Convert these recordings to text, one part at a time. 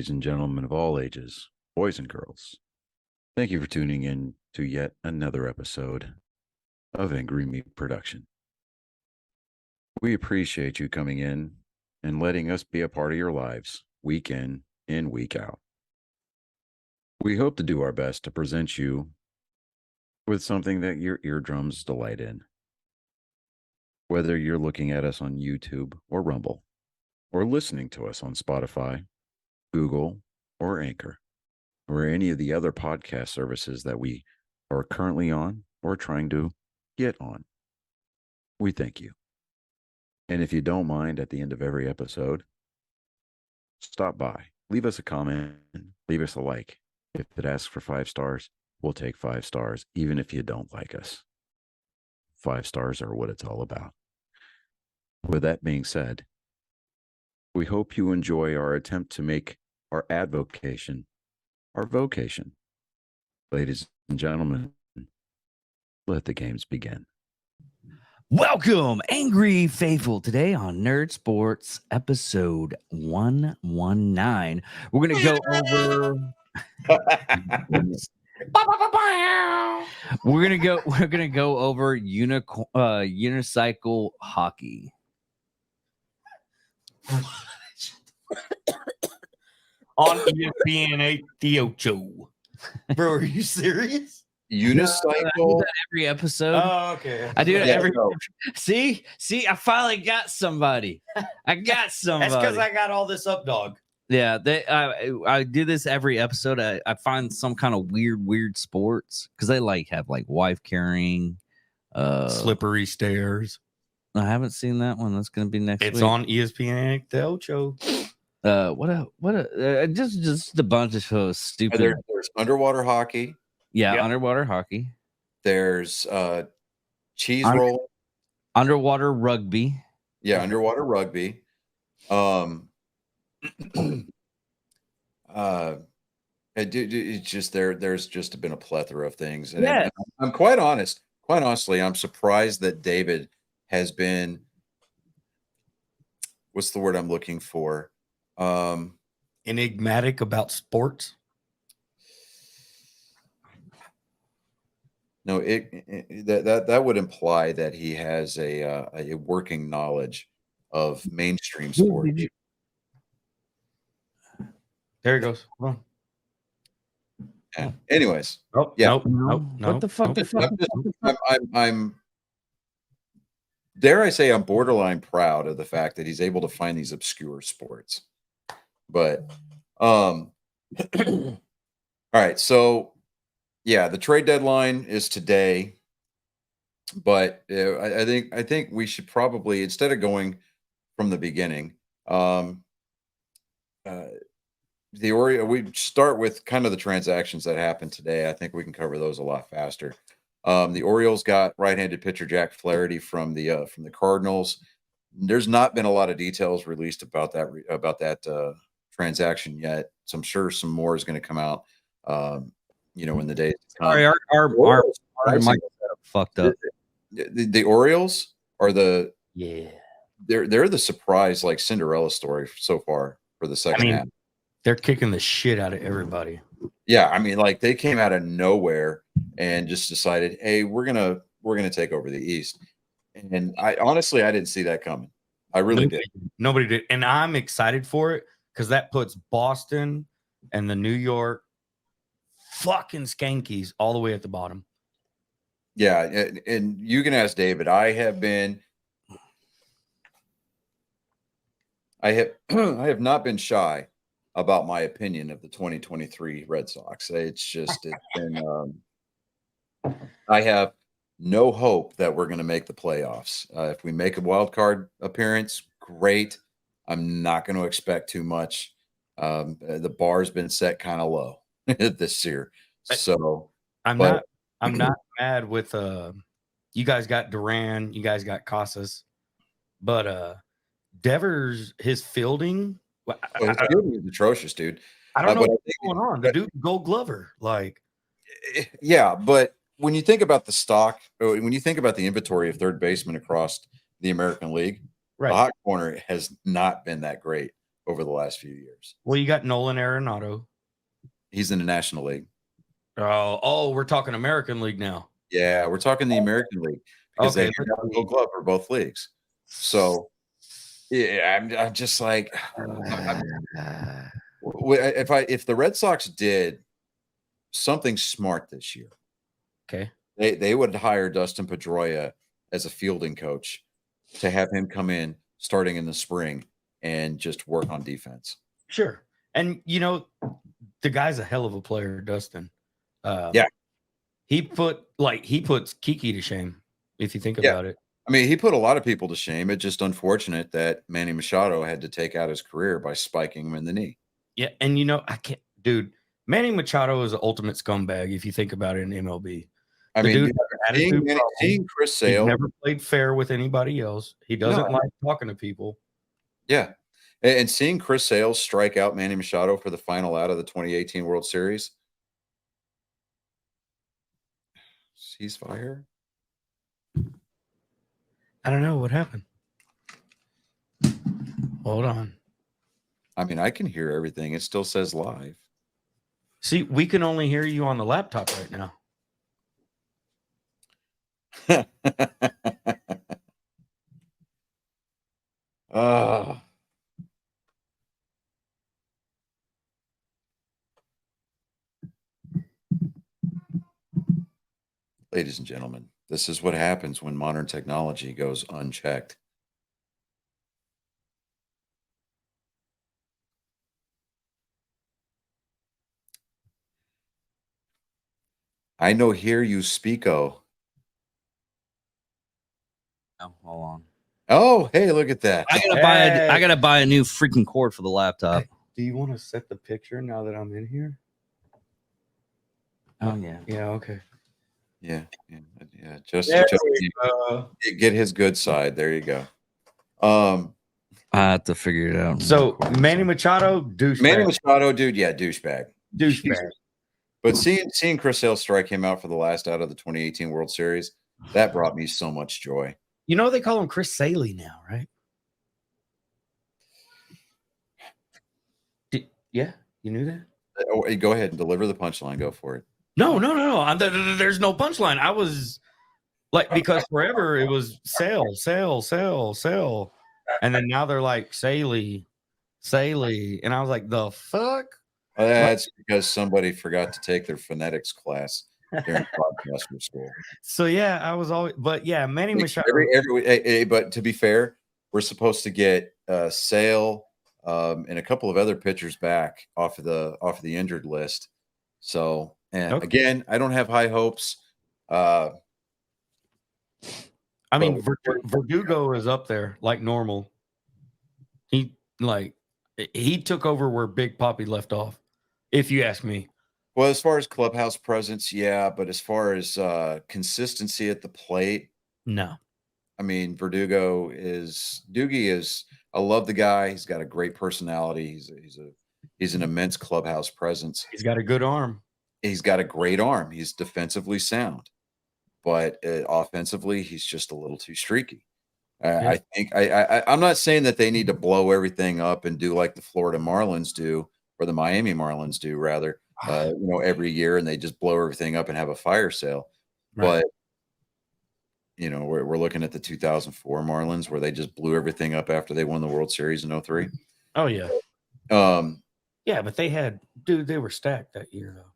ladies and gentlemen of all ages, boys and girls. Thank you for tuning in to yet another episode of Angry Meat Production. We appreciate you coming in and letting us be a part of your lives week in and week out. We hope to do our best to present you with something that your eardrums delight in. Whether you're looking at us on YouTube or Rumble, or listening to us on Spotify, Google, or Anchor, or any of the other podcast services that we are currently on or trying to get on. We thank you. And if you don't mind, at the end of every episode, stop by, leave us a comment, leave us a like. If it asks for 5 stars, we'll take 5 stars, even if you don't like us. 5 stars are what it's all about. With that being said, we hope you enjoy our attempt to make our advocation our vocation. Ladies and gentlemen, let the games begin. Welcome, Angry Faithful. Today on Nerd Sports, episode 119. We're going to go over... We're gonna go over unicycle hockey. On ESPN 88. Bro, are you serious? Unicycle? I do that every episode. Oh, okay. I do it every. No. See, I finally got somebody. I got somebody. That's because I got all this up, dog. Yeah, I do this every episode. I find some kind of weird sports because they have wife carrying, Slippery stairs. I haven't seen that one. That's gonna be next week. It's on ESPN 88. Just a bunch of stupid. There's underwater hockey. Yeah, Yep. underwater hockey. There's cheese roll. Underwater rugby. Yeah, underwater rugby. It's just there's just been a plethora of things. And Yeah. I'm quite honestly, I'm surprised that David has been, what's the word I'm looking for? Enigmatic about sports. No, that would imply that he has a working knowledge of mainstream sports. There he goes. Hold on. Yeah. Anyways, Oh, Yeah. Nope. What the fuck? I'm dare I say I'm borderline proud of the fact that he's able to find these obscure sports. But all right, so yeah, the trade deadline is today. But I think we should probably, instead of going from the beginning, we start with kind of the transactions that happened today. I think we can cover those a lot faster. The Orioles got right-handed pitcher Jack Flaherty from the Cardinals. There's not been a lot of details released about that transaction yet, so I'm sure some more is going to come out. In the days to come. Sorry, our mic fucked up. The Orioles are they're the surprise, like Cinderella story so far for the second half. They're kicking the shit out of everybody. Yeah, I mean, like they came out of nowhere and just decided, hey, we're gonna take over the East. And I didn't see that coming. I really did. Nobody did, and I'm excited for it because that puts Boston and the New York fucking Skankies all the way at the bottom. Yeah, and you can ask David. I have I have not been shy about my opinion of the 2023 Red Sox. It's been I have no hope that we're going to make the playoffs. If we make a wild card appearance, great. I'm not going to expect too much. The bar's been set kind of low this year. So I'm not mad with you guys got Duran, you guys got Casas, but Devers, his fielding, his fielding is atrocious, dude. I don't know what's going on. The dude, Gold Glover, yeah, but when you think about the stock, when you think about the inventory of third basemen across the American League, right, the hot corner has not been that great. over the last few years. Well, you got Nolan Arenado. He's in the National League. Oh, we're talking American League now. Yeah, we're talking the American League because Okay, they have a Gold Glove for both leagues. So, yeah, I'm just like, if the Red Sox did something smart this year, okay, they would hire Dustin Pedroia as a fielding coach to have him come in starting in the spring and just work on defense. sure. And the guy's a hell of a player, Dustin. Yeah. He puts Kiki to shame if you think about it. I mean, he put a lot of people to shame. It's just unfortunate that Manny Machado had to take out his career by spiking him in the knee. Yeah, and I can't, dude. Manny Machado is an ultimate scumbag if you think about it in MLB. I The mean, dude has an attitude problem. seeing Chris He's Sale, never played fair with anybody else. He doesn't like talking to people. yeah, and seeing Chris Sale strike out Manny Machado for the final out of the 2018 World Series. Ceasefire? I don't know what happened. Hold on. I mean, I can hear everything. It still says live. See, we can only hear you on the laptop right now. Ladies and gentlemen, this is what happens when modern technology goes unchecked. I know hear you speako. Oh, hold on. Oh, hey, look at that. I gotta buy a new freaking cord for the laptop. Hey, do you want to set the picture now that I'm in here? Oh yeah. Yeah, okay. Yeah. Just There to we go. get his good side. There you go. I have to figure it out. So Manny Machado, douchebag. Manny Machado, dude, yeah, douchebag. Douchebag. But seeing Chris Sale strike him out for the last out of the 2018 World Series, that brought me so much joy. They call him Chris Saley now, right? Yeah, you knew that? Oh, go ahead and deliver the punchline. Go for it. No. There's no punchline. I was like, because forever it was Sale. And then now they're like Saley. And I was like, the fuck? That's because somebody forgot to take their phonetics class during broadcaster school. So yeah, I was always, but yeah, Manny Machado. But to be fair, we're supposed to get Sale and a couple of other pitchers back off of the injured list. So, and again, I don't have high hopes. I mean, Verdugo is up there like normal. He took over where Big Papi left off, if you ask me. Well, as far as clubhouse presence, yeah, but as far as consistency at the plate, no. I mean, Doogie is. I love the guy. He's got a great personality. He's an immense clubhouse presence. He's got a good arm. He's got a great arm. He's defensively sound, but offensively, he's just a little too streaky. I think I'm not saying that they need to blow everything up and do like the Florida Marlins do, or the Miami Marlins do, rather. Every year, and they just blow everything up and have a fire sale. Right. But we're looking at the 2004 Marlins, where they just blew everything up after they won the World Series in 2003. Oh yeah. Yeah, but they were stacked that year though.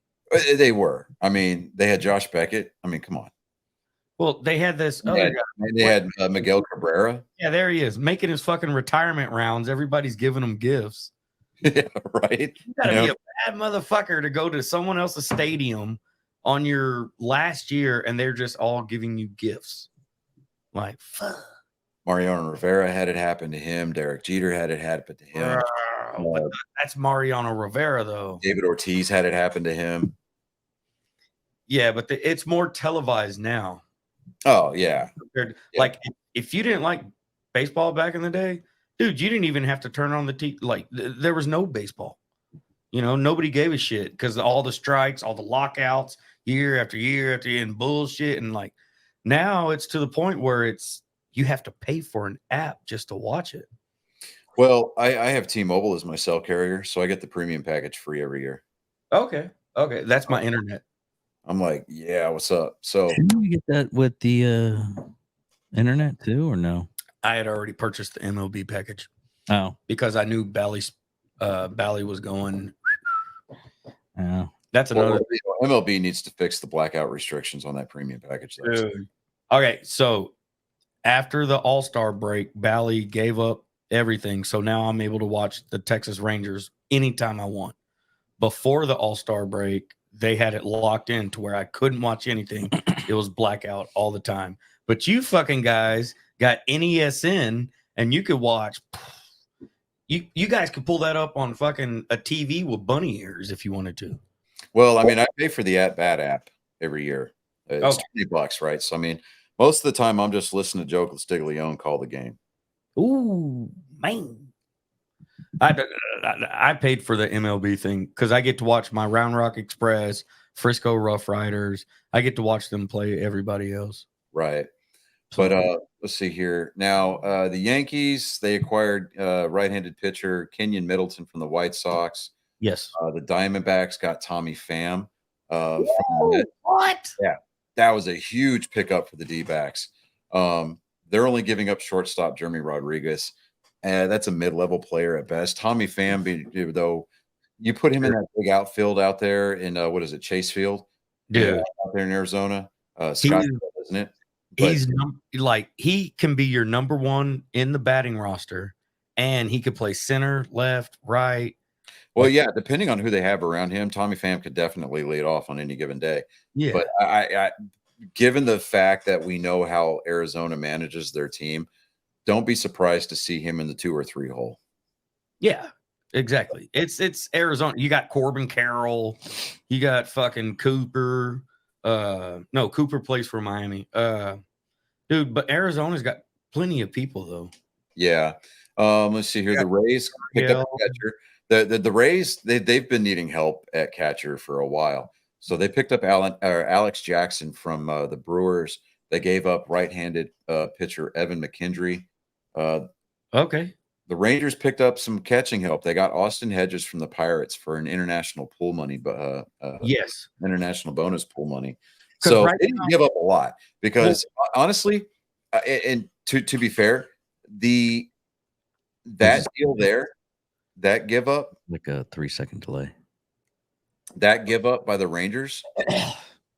They were. I mean, they had Josh Beckett. I mean, come on. Well, they had this other guy. They had Miguel Cabrera. Yeah, there he is, making his fucking retirement rounds. Everybody's giving him gifts. Yeah, right. You gotta be a bad motherfucker to go to someone else's stadium on your last year and they're just all giving you gifts. Like, fuck. Mariano Rivera had it happen to him. Derek Jeter had it happen to him. That's Mariano Rivera, though. David Ortiz had it happen to him. Yeah, but it's more televised now. Oh, yeah. Like, if you didn't like baseball back in the day, dude, you didn't even have to turn on the TV. Like, there was no baseball. Nobody gave a shit because all the strikes, all the lockouts, year after year after year, and bullshit. And like, now it's to the point where you have to pay for an app just to watch it. Well, I have T-Mobile as my cell carrier, so I get the premium package free every year. Okay. Okay. That's my internet. I'm like, yeah, what's up? So Shouldn't you get that with the internet too, or no? I had already purchased the MLB package Oh, because I knew Bally was going. yeah. That's another. MLB needs to fix the blackout restrictions on that premium package. Though. Dude. Okay. So after the All-Star break, Bally gave up everything. So now I'm able to watch the Texas Rangers anytime I want. Before the All-Star break, they had it locked in to where I couldn't watch anything. It was blackout all the time. But you fucking guys got NESN and you could watch. You guys could pull that up on fucking a TV with bunny ears if you wanted to. Well, I mean, I pay for the At Bat app every year. It's Okay. $20, right? So I mean, most of the time I'm just listening to Joe Castiglione call the game. Ooh, man. I paid for the MLB thing because I get to watch my Round Rock Express, Frisco Rough Riders. I get to watch them play everybody else. Right. So, But let's see here. Now, the Yankees, they acquired right-handed pitcher Kenyon Middleton from the White Sox. yes. The Diamondbacks got Tommy Pham from the Mets. What? Yeah, that was a huge pickup for the D-backs. They're only giving up shortstop Jeremy Rodriguez. That's a mid-level player at best. Tommy Pham, though, you put him in that big outfield out there in what is it, Chase Field? Dude, Out there in Arizona, Scottsdale, isn't it? But he's like he can be your number one in the batting roster, and he could play center, left, right. well, yeah, depending on who they have around him, Tommy Pham could definitely lead off on any given day. Yeah. But I given the fact that we know how Arizona manages their team, don't be surprised to see him in the 2 or 3 hole. Yeah, exactly. It's Arizona. You got Corbin Carroll, you got fucking Cooper. No, Cooper plays for Miami. Dude, but Arizona's got plenty of people though. Yeah. Let's see here. The Rays picked up a catcher. The Rays, they've been needing help at catcher for a while. So they picked up Alex Jackson from the Brewers. They gave up right-handed pitcher Evan McKendry. Okay. The Rangers picked up some catching help. They got Austin Hedges from the Pirates for an international pool money, Yes. international bonus pool money. 'Cause So right they didn't give up a lot because honestly, and to be fair, that deal there, that give up Like a 3-second delay. that give up by the Rangers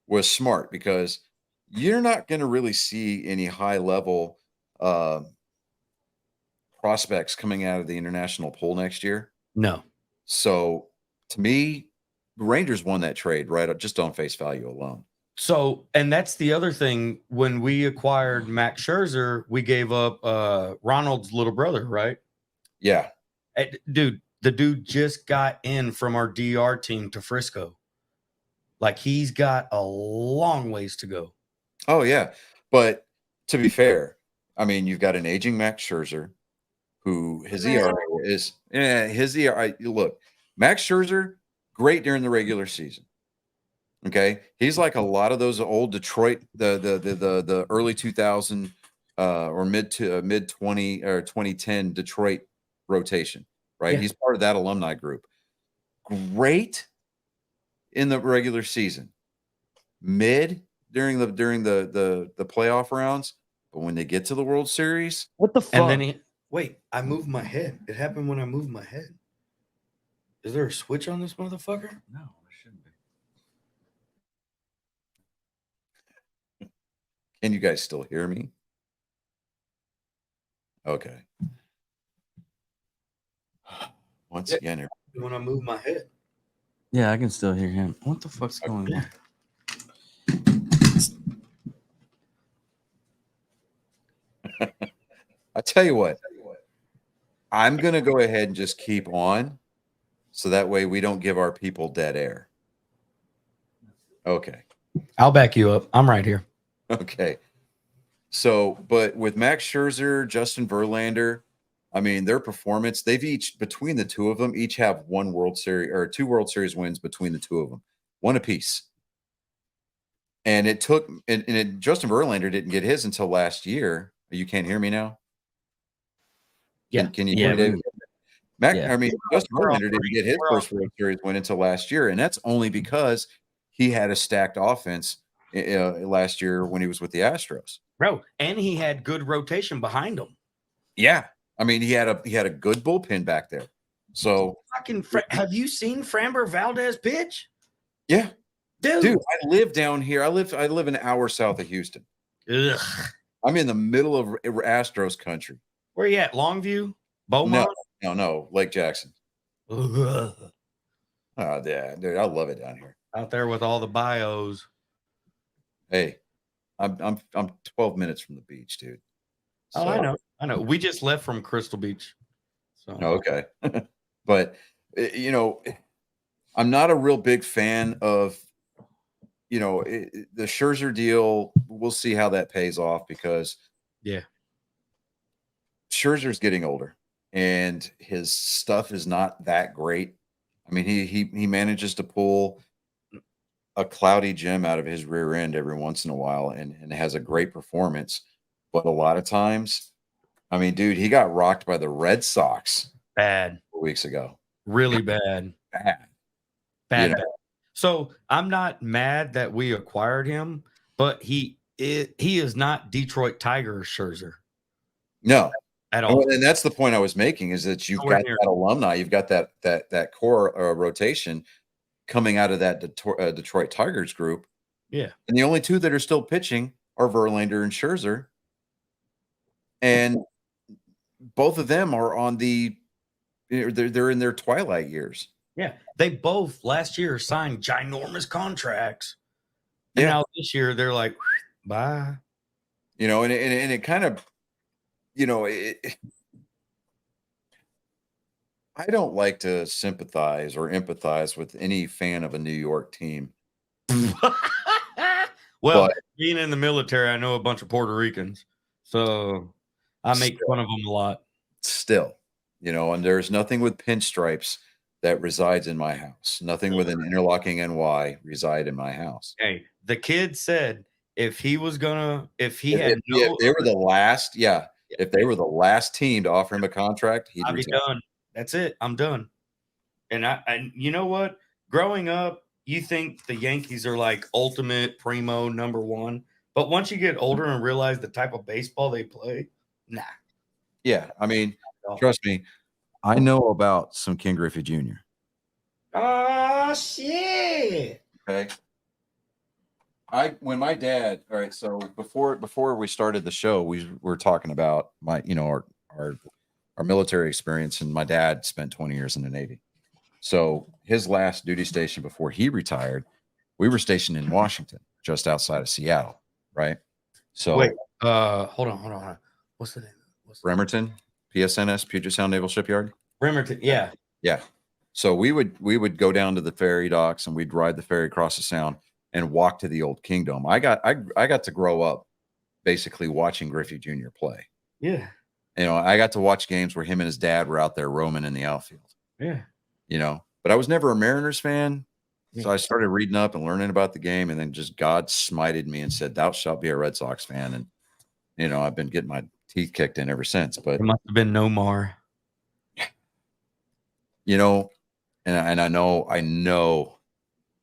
was smart because you're not going to really see any high level prospects coming out of the international pool next year. No. So to me, the Rangers won that trade right just on face value alone. So, and that's the other thing. When we acquired Max Scherzer, we gave up Ronald's little brother, right? Yeah. Dude, the dude just got in from our DR team to Frisco. Like he's got a long ways to go. Oh, yeah. But to be fair, I mean, you've got an aging Max Scherzer who his ERA is his ERA. Look, Max Scherzer, great during the regular season. Okay. He's like a lot of those old Detroit, the early 2000 or mid 20 or 2010 Detroit rotation, right? Yeah. He's part of that alumni group. Great in the regular season, mid during the playoff rounds, but when they get to the World Series, What the fuck? And then I moved my head. It happened when I moved my head. Is there a switch on this motherfucker? No, there shouldn't be. can you guys still hear me? Okay. Once again, When I moved my head. Yeah, I can still hear him. What the fuck's going on? I tell you what, I'm going to go ahead and just keep on so that way we don't give our people dead air. Okay. I'll back you up. I'm right here. Okay. So, but with Max Scherzer, Justin Verlander, I mean, their performance, they've each, between the two of them, each have one World Series or 2 World Series wins between the two of them, one apiece. And it took, Justin Verlander didn't get his until last year. You can't hear me now? Yeah. Can you Yeah, hear me, David? Yeah. I mean, Justin We're all Verlander didn't three. get his We're all first World Series win until last year, and that's only because he had a stacked offense last year when he was with the Astros. Bro, and he had good rotation behind him. Yeah, I mean, he had a good bullpen back there. So Fucking have you seen Framber Valdez pitch? yeah, Dude. dude, I live down here. I live an hour south of Houston. Ugh. I'm in the middle of Astros country. Where you at? Longview? Beaumont? No, Lake Jackson. Ugh. Oh, yeah, dude, I love it down here. Out there with all the bios. Hey, I'm 12 minutes from the beach, dude. Oh, I know. We just left from Crystal Beach. So Okay. But, I'm not a real big fan of, the Scherzer deal. We'll see how that pays off because yeah. Scherzer's getting older and his stuff is not that great. I mean, he manages to pull a cloudy gem out of his rear end every once in a while and has a great performance. But a lot of times, I mean, dude, he got rocked by the Red Sox Bad. 4 weeks ago. Really bad. Bad. Bad. You know? Bad. So I'm not mad that we acquired him, but he is not Detroit Tigers Scherzer No. at all. And that's the point I was making is that you've got that alumni, you've got that core rotation coming out of that Detroit Tigers group. Yeah. And the only two that are still pitching are Verlander and Scherzer. And both of them are on they're in their twilight years. Yeah. They both last year signed ginormous contracts. And Yeah. now this year they're like, bye. And it kind of, I don't like to sympathize or empathize with any fan of a New York team. Well, But- being in the military, I know a bunch of Puerto Ricans. So I make fun of them a lot. Still, and there's nothing with pinstripes that resides in my house. Nothing with an interlocking NY reside in my house. Hey, the kid said if he was gonna, if he If had they were the last, if they were the last team to offer him a contract, he'd I'd be retire. done. That's it. I'm done. And you know what? Growing up, you think the Yankees are like ultimate primo number one, but once you get older and realize the type of baseball they play, nah. Yeah, I mean, trust me, I know about some Ken Griffey Jr. Oh shit! Okay. When my dad, all right, so before we started the show, we were talking about our military experience, and my dad spent 20 years in the Navy. So his last duty station before he retired, we were stationed in Washington, just outside of Seattle, right? So Wait, hold on. What's the name? Bremerton, PSNS, Puget Sound Naval Shipyard. Bremerton, yeah. Yeah. So we would go down to the ferry docks and we'd ride the ferry across the sound and walk to the old Kingdom. I got to grow up basically watching Griffey Jr. play. Yeah. I got to watch games where him and his dad were out there roaming in the outfield. Yeah. But I was never a Mariners fan. Yeah. So I started reading up and learning about the game, and then just God smited me and said, "Thou shalt be a Red Sox fan." And I've been getting my teeth kicked in ever since. But It must have been Nomar. and I know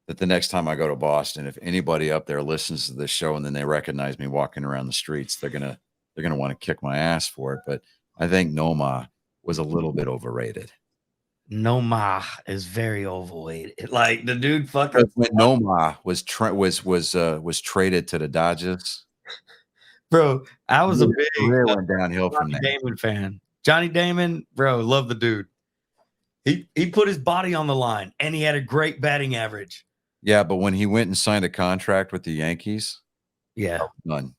that the next time I go to Boston, if anybody up there listens to this show and then they recognize me walking around the streets, they're gonna want to kick my ass for it. But I think Noma was a little bit overrated. Nomar is very overweight. Like the dude fucking When Noma was traded to the Dodgers, bro. I was a big career went downhill from Johnny there. Damon fan. Johnny Damon, bro, love the dude. He put his body on the line and he had a great batting average. Yeah, but when he went and signed a contract with the Yankees, Yeah. none.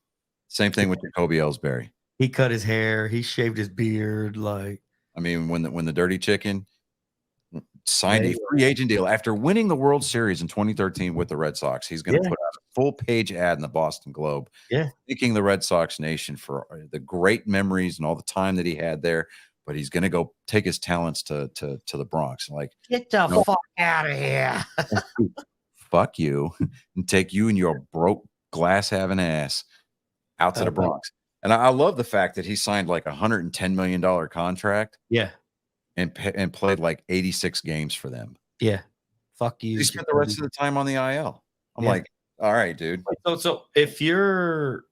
Same thing with Jacoby Ellsbury. He cut his hair, he shaved his beard. Like, I mean, when the Dirty Chicken signed Yeah, a free agent deal after winning the World Series in 2013 with the Red Sox, he's going to Yeah. put out a full page ad in the Boston Globe, thanking the Red Sox nation for the great memories and all the time that he had there. But he's going to go take his talents to the Bronx. Like, get the fuck out of here. fuck you, and take you and your broke glass having ass out to the Bronx. And I love the fact that he signed like $110 million contract. Yeah. and played like 86 games for them. Yeah. Fuck you. He spent the rest of the time on the IL. I'm Yeah. like, all right, dude. So if you're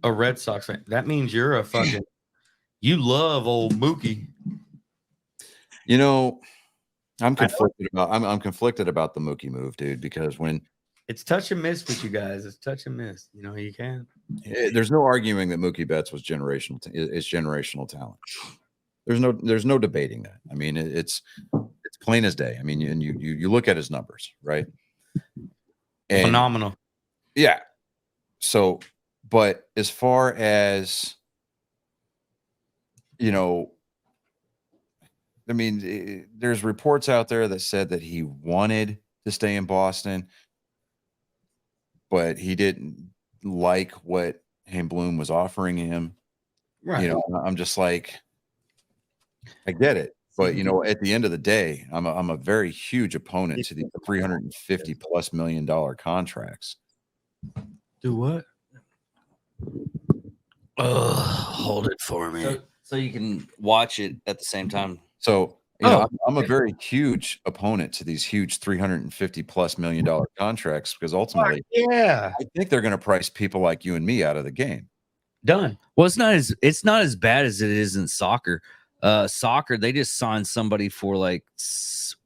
a Red Sox fan, that means you're a fucking you love old Mookie. You know, I'm conflicted about the Mookie move, dude, because when It's touch and miss with you guys. It's touch and miss. You know, you can. there's no arguing that Mookie Betts was generational. It's generational talent. There's no debating that. I mean, it's plain as day. I mean, and you look at his numbers, right? And Phenomenal. yeah. So, but as far as you know, I mean, there's reports out there that said that he wanted to stay in Boston, but he didn't like what Hank Bloom was offering him. Right. You know, I'm just like, I get it, but you know, at the end of the day, I'm a very huge opponent to the $350+ million contracts. Do what? Hold it for me. So you can watch it at the same time. So, you know, I'm a very huge opponent to these huge $350+ million contracts because ultimately, Yeah. I think they're going to price people like you and me out of the game. Done. Well, it's not as bad as it is in soccer. Soccer, they just signed somebody for like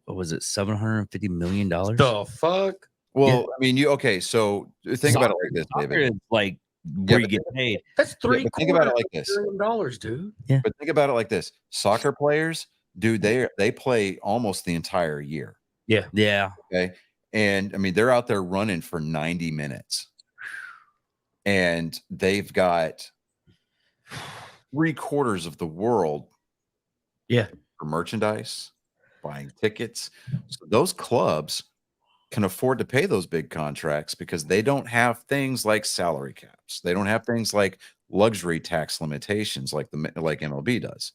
what was it, $750 million? The fuck? Well, I mean, so think about it like this, Soccer David. is like where you but get paid. That's but think about it like this. $750 million, dude. But think about it like this. Soccer players, dude, they play almost the entire year. Yeah. Okay. And I mean, they're out there running for 90 minutes. And they've got 3/4 of the world for merchandise, buying tickets. So those clubs can afford to pay those big contracts because they don't have things like salary caps. They don't have things like luxury tax limitations like MLB does.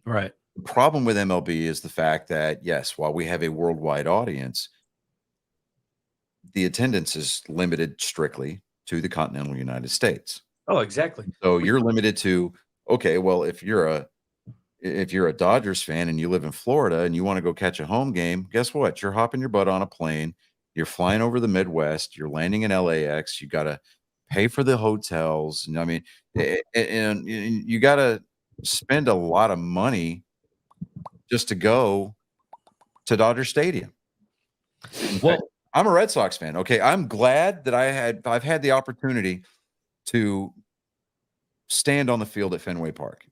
Right. The problem with MLB is the fact that, yes, while we have a worldwide audience, the attendance is limited strictly to the continental United States. Oh, exactly. So you're limited to, okay, well, if you're a Dodgers fan and you live in Florida and you want to go catch a home game, guess what? You're hopping your butt on a plane, you're flying over the Midwest, you're landing in LAX, you got to pay for the hotels. And I mean, and you got to spend a lot of money just to go to Dodger Stadium. Well, I'm a Red Sox fan. Okay. I'm glad that I've had the opportunity to stand on the field at Fenway Park.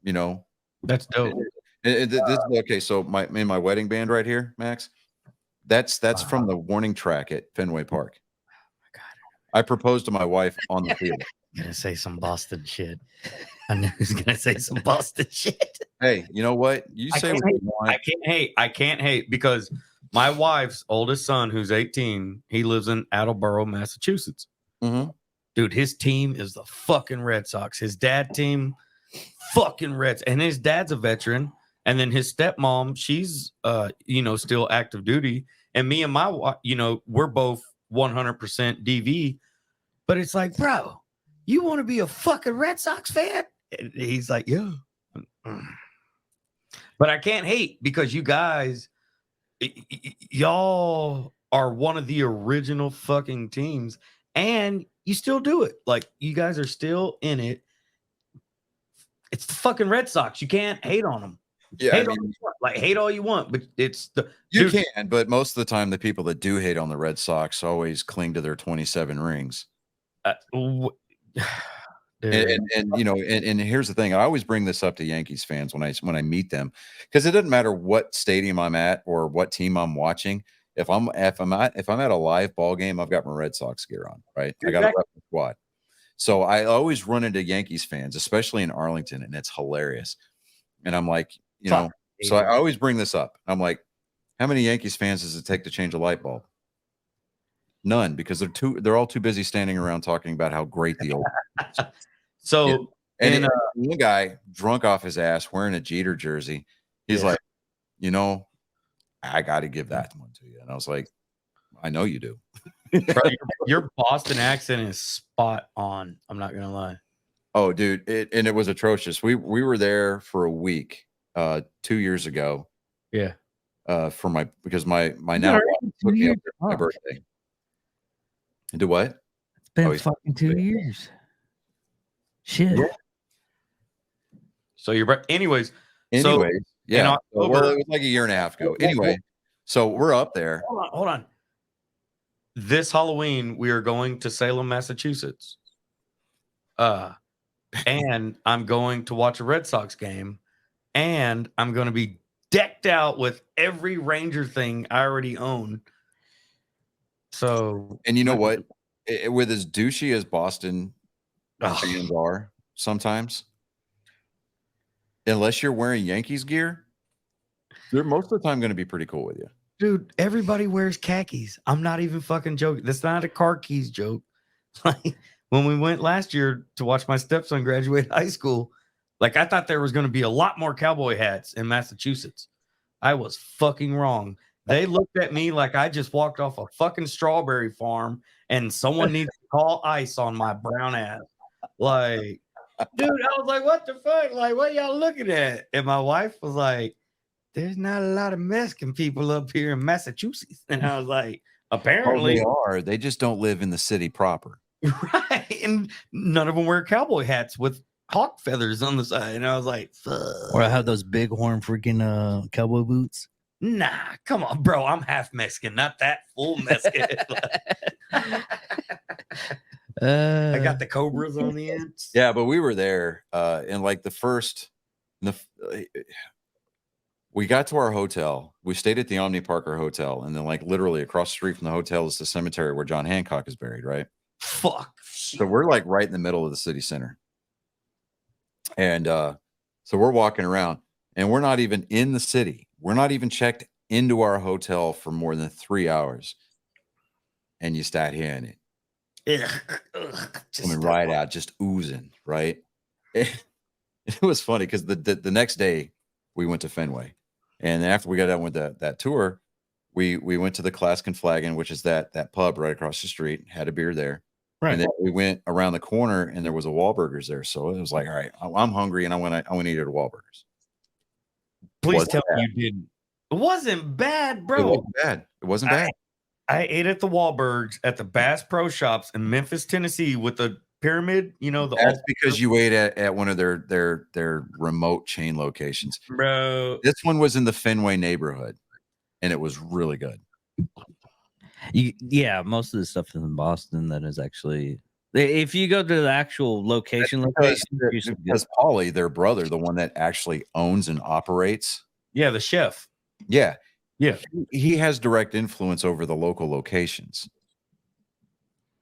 You know, That's dope. Okay, so in my wedding band right here, Max, that's from the warning track at Fenway Park. Oh my God. I proposed to my wife on the field. I'm gonna say some Boston shit. I knew he was gonna say some Boston shit. Hey, you know what? You say what you want. I can't hate because my wife's oldest son, who's 18, he lives in Attleboro, Massachusetts. Mm-hmm. Dude, his team is the fucking Red Sox. His dad team, fucking Reds, and his dad's a veteran. And then his stepmom, she's still active duty. And me and my wife, we're both 100% DV. But it's like, bro, you want to be a fucking Red Sox fan? And he's like, yeah. But I can't hate because you guys, y'all are one of the original fucking teams, and you still do it. Like, you guys are still in it. It's the fucking Red Sox. You can't hate on them. Yeah, hate all you want, but it's the you can. But most of the time, the people that do hate on the Red Sox always cling to their 27 rings. And here's the thing. I always bring this up to Yankees fans when I meet them, because it doesn't matter what stadium I'm at or what team I'm watching. If I'm at a live ball game, I've got my Red Sox gear on, right? I got a rep squad. So I always run into Yankees fans, especially in Arlington, and it's hilarious. And I'm like, so I always bring this up. I'm like, how many Yankees fans does it take to change a light bulb? None, because they're all too busy standing around talking about how great the old. So and one guy drunk off his ass wearing a Jeter jersey, he's like, I got to give that one to you. And I was like, I know you do. Bro, your Boston accent is spot on. I'm not gonna lie. Oh, dude, it was atrocious. We were there for a week, 2 years ago. Yeah. For my because my You now got wife it, took 2 me up years. there for my Oh, birthday. Do what? it's been Oh, he's- fucking 2 years. Shit. Yeah. So you're right. Anyways, Anyways, yeah. Well, October- it was like a year and a half ago. Well, well, Anyway, so we're up there. hold on. This Halloween, we are going to Salem, Massachusetts. And I'm going to watch a Red Sox game, and I'm going to be decked out with every Ranger thing I already own. So, And you know what? With as douchey as Boston Ugh. fans are sometimes, unless you're wearing Yankees gear, they're most of the time going to be pretty cool with you. Dude, everybody wears khakis. I'm not even fucking joking. That's not a car keys joke. Like when we went last year to watch my stepson graduate high school, like I thought there was going to be a lot more cowboy hats in Massachusetts. I was fucking wrong. They looked at me like I just walked off a fucking strawberry farm and someone needs to call ICE on my brown ass. Like, dude, I was like, what the fuck? Like, what y'all looking at? And my wife was like, there's not a lot of Mexican people up here in Massachusetts. And I was like, apparently, They are. They just don't live in the city proper. right. And none of them wear cowboy hats with hawk feathers on the side. And I was like, fuck. Or I have those bighorn freaking cowboy boots. Nah, come on, bro. I'm half Mexican, not that full Mexican. I got the cobras on the ends. Yeah, but we were there, and like we got to our hotel. We stayed at the Omni Parker Hotel, and then like literally across the street from the hotel is the cemetery where John Hancock is buried, right? Fuck. So we're like right in the middle of the city center. And so we're walking around, and we're not even in the city. We're not even checked into our hotel for more than 3 hours. And you start hearing it coming right out, just oozing, right? It was funny because the next day we went to Fenway. And after we got done with that tour, we went to the Clask and Flagon, which is that pub right across the street, had a beer there. Right. And then we went around the corner and there was a Wahlburgers there. So it was like, all right, I'm hungry and I want to eat at a Wahlburgers. Please Wasn't tell bad. me you didn't. It wasn't bad, It bro. wasn't bad. It wasn't bad. I ate at the Wahlbergs at the Bass Pro Shops in Memphis, Tennessee, with the pyramid. You know, That's because you ate at one of their remote chain locations. bro. This one was in the Fenway neighborhood, and it was really good. Yeah, most of the stuff is in Boston that is actually. If you go to the actual location, Because Paulie, their brother, the one that actually owns and operates, Yeah, the chef. yeah, Yeah. he has direct influence over the local locations.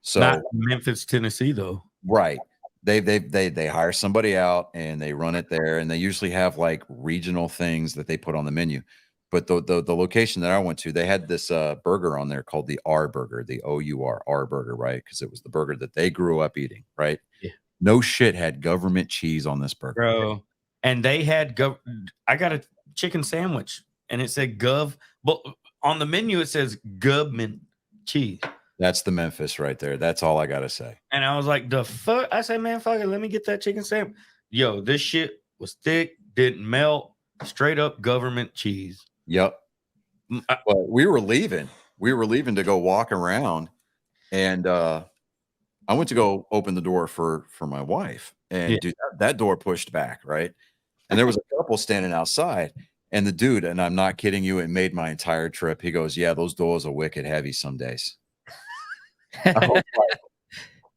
So Not Memphis, Tennessee, though. right, they hire somebody out and they run it there, and they usually have like regional things that they put on the menu. But the location that I went to, they had this burger on there called the R Burger, the OUR burger, right? Because it was the burger that they grew up eating, right? Yeah. No shit had government cheese on this burger, Bro. And they had I got a chicken sandwich and it said Gov, but on the menu it says government cheese. That's the Memphis right there. That's all I gotta say. And I was like, the fuck? I said, man, fuck it, let me get that chicken sandwich. Yo, this shit was thick, didn't melt, straight up government cheese. Yep. But we were leaving. We were leaving to go walk around, and I went to go open the door for my wife, and Yeah. dude, that door pushed back, right? And there was a couple standing outside, and the dude, and I'm not kidding you, it made my entire trip. He goes, "Yeah, those doors are wicked heavy some days." I was like,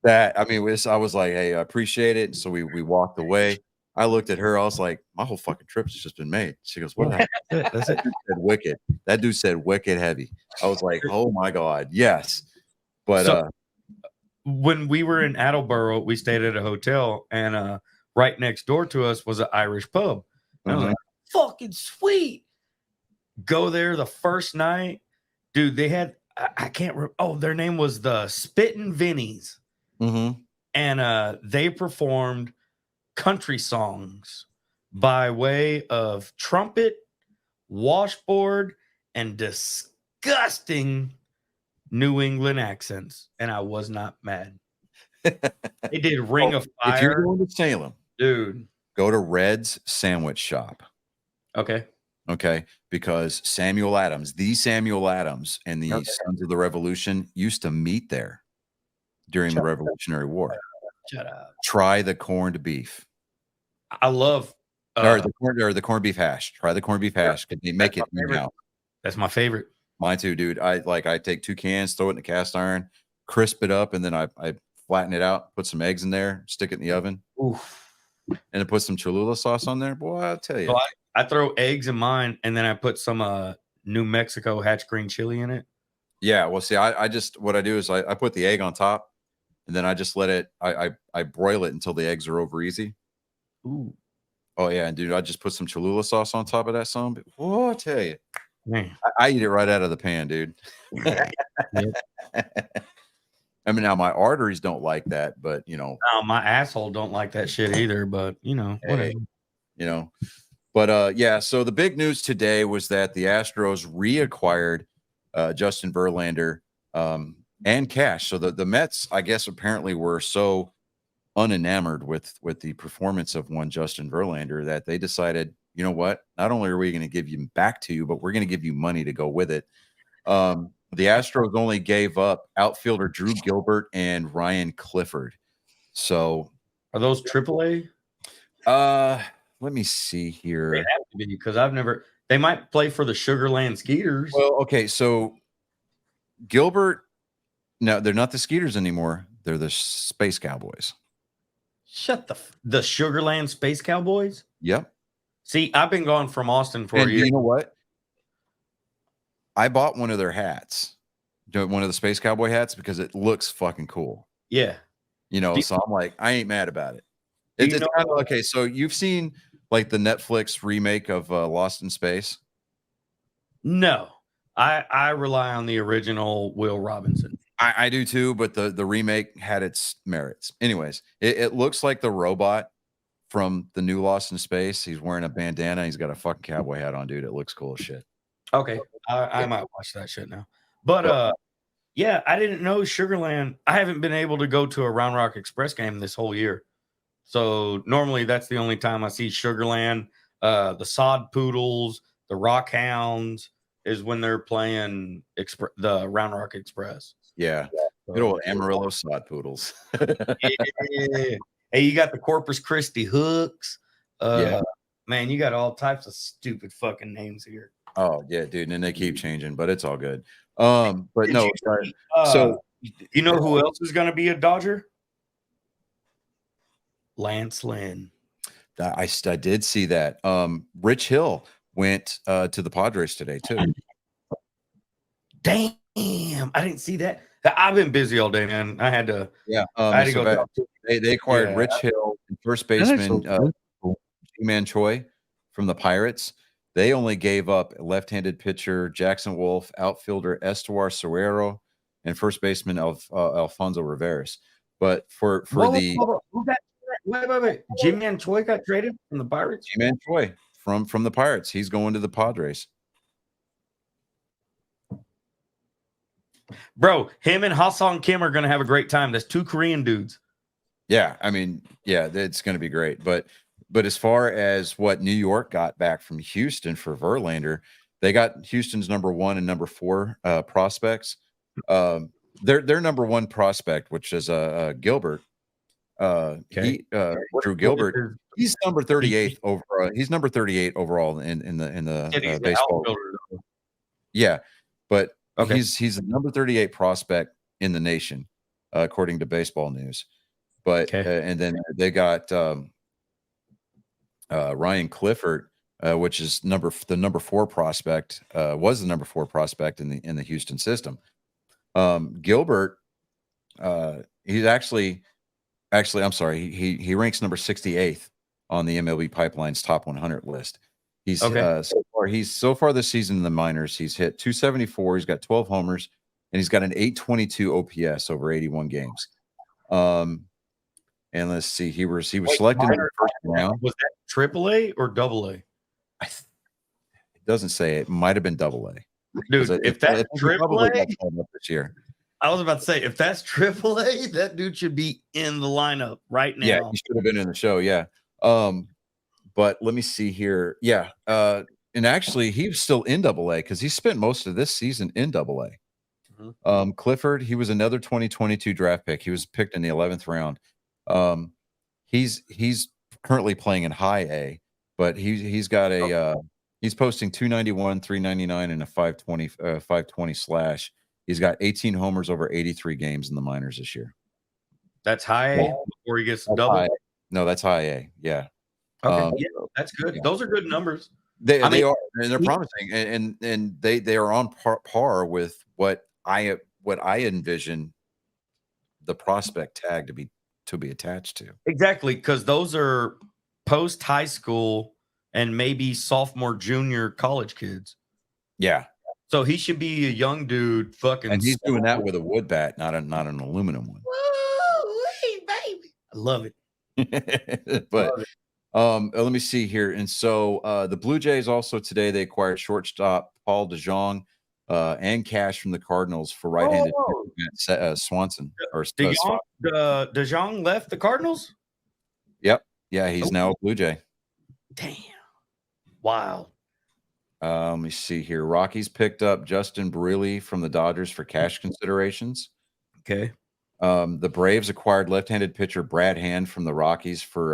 that I mean, I was like, "Hey, I appreciate it." So we walked away. I looked at her. I was like, "My whole fucking trip's just been made." She goes, "What?" That's it. That dude said wicked. That dude said wicked heavy. I was like, "Oh my god, yes." But So- When we were in Attleboro, we stayed at a hotel, and right next door to us was an Irish pub. And I was like, fucking sweet. Go there the first night. Dude, they had, I can't remember. Oh, their name was the Spittin' Vinnies. mhm. And they performed country songs by way of trumpet, washboard, and disgusting New England accents. And I was not mad. They did Ring of If you're Fire. going to Salem, Dude. go to Red's Sandwich Shop. Okay. Okay, because Samuel Adams, the Samuel Adams, and the Okay. Sons of the Revolution used to meet there during the Shut up. Revolutionary War. Shut up. Try the corned beef. I love Or the corned beef hash. Try the corned beef hash. They make it my favorite. now. That's my favorite. Mine too, dude. I take 2 cans, throw it in the cast iron, crisp it up, and then I flatten it out, put some eggs in there, stick it in the oven, Oof. and then put some Cholula sauce on there. Boy, I'll tell you. So I throw eggs in mine, and then I put some New Mexico hatch green chili in it. Yeah, well, see, I just what I do is I put the egg on top, and then I just let it. I broil it until the eggs are over easy. Ooh, Oh yeah, and dude, I just put some Cholula sauce on top of that song. Whoa, I tell you, man. I eat it right out of the pan, dude. I mean, now my arteries don't like that, but you know, No, my asshole don't like that shit either. But whatever. hey, you know, but yeah. So the big news today was that the Astros reacquired Justin Verlander and cash. So the Mets, I guess, apparently were so unenamored with the performance of one Justin Verlander that they decided, you know what? Not only are we going to give him back to you, but we're going to give you money to go with it. The Astros only gave up outfielder Drew Gilbert and Ryan Clifford. So Are those AAA? let me see They here. have to be because I've never. They might play for the Sugarland Skeeters. Well, okay, so Gilbert, no, they're not the Skeeters anymore. They're the Space Cowboys. Shut the Sugarland Space Cowboys. Yep. See, I've been gone from Austin for And a year. you know what? I bought one of their hats, one of the Space Cowboy hats, because it looks fucking cool. Yeah. You know, Do- so I'm like, I ain't mad about it. Do It's you know- kind of okay. So you've seen like the Netflix remake of Lost in Space? No, I rely on the original Will Robinson. I do too, but the remake had its merits. Anyways, it looks like the robot from the new Lost in Space. He's wearing a bandana. He's got a fucking cowboy hat on, dude. It looks cool as shit. Okay, I might watch that shit now. But yeah, I didn't know Sugarland. I haven't been able to go to a Round Rock Express game this whole year. So normally that's the only time I see Sugarland. The Sod Poodles, the Rock Hounds is when they're playing the Round Rock Express. Yeah. Good old Amarillo Sod Poodles. Yeah. Hey, you got the Corpus Christi Hooks. Yeah. Man, you got all types of stupid fucking names here. Oh, yeah, dude. And they keep changing, but it's all good. But Did no, you see, so you know who else is going to be a Dodger? Lance Lynn. I did see that. Rich Hill went to the Padres today too. Damn, I didn't see that. I've been busy all day, man. I had to. Yeah. I had to So go. talk to- they acquired Yeah. Rich Hill, first That's baseman actually cool. G-Man Choi from the Pirates. They only gave up left-handed pitcher Jackson Wolf, outfielder Estuar Serrero, and first baseman Alfonso Rivera. But for Whoa, the whoa, whoa. Who got wait. Jimmy and Choi got traded from the Pirates. G-Man Choi from the Pirates, he's going to the Padres. Bro, him and Ha-Sung Kim are going to have a great time. That's 2 Korean dudes. Yeah, I mean, yeah, it's going to be great. But as far as what New York got back from Houston for Verlander, they got Houston's number 1 and number 4 prospects. Their number 1 prospect, which is Gilbert. Drew Gilbert. He's number 38 over. He's number 38 overall in the baseball. Yeah, but Okay. he's the number 38 prospect in the nation, according to Baseball News. But and then they got Ryan Clifford, which is the number 4 prospect, was the number 4 prospect in the Houston system. Gilbert, he's actually I'm sorry, he ranks number 68th on the MLB Pipeline's top 100 list. He's so far this season in the minors, he's hit 274, he's got 12 homers, and he's got an 822 OPS over 81 games. And let's see, he was selected in the first round. Was that AAA or AA? It doesn't say. It might have been AA. Dude, if that's AAA, this year. I was about to say, if that's AAA, that dude should be in the lineup right now. Yeah, he should have been in the show. Yeah. But let me see here. Yeah. And actually, he was still in AA because he spent most of this season in AA. Clifford, he was another 2022 draft pick. He was picked in the 11th round. He's currently playing in high A, but he's got a he's posting 291, 399, and a 520 slash. He's got 18 homers over 83 games in the minors this year. That's high A before he gets to That's double. high A. No, that's high A. Yeah. Okay, yeah, that's good. yeah. Those are good numbers. They I mean, are, and they're promising, and they are on par with what I envision the prospect tag to be attached to. Exactly, because those are post high school and maybe sophomore, junior college kids. Yeah, So he should be a young dude, fucking. and he's doing that with a wood bat, not an aluminum one. Woo-wee, baby. I love it. But let me see here. And so the Blue Jays also today, they acquired shortstop Paul DeJong and cash from the Cardinals for right-handed Swanson. Or DeJong left the Cardinals? Yep. Yeah, he's now a Blue Jay. Damn. Wow. Let me see here. Rockies picked up Justin Briley from the Dodgers for cash considerations. Okay. The Braves acquired left-handed pitcher Brad Hand from the Rockies for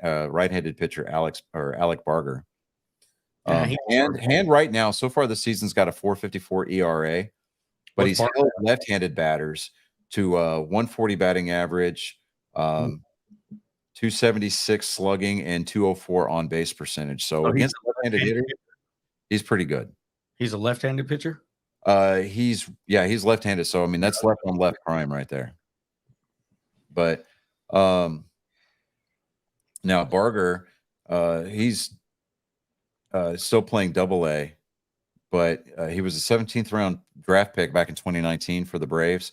right-handed pitcher Alec Barger. Hand right now, so far this season's got a 4.54 ERA, but he's held left-handed batters to 140 batting average, 276 slugging, and 204 on base percentage. So against left-handed hitter, he's pretty good. He's a left-handed pitcher? He's left-handed. So I mean, that's left on left prime right there. But now Barger, he's still playing AA, but he was a 17th round draft pick back in 2019 for the Braves.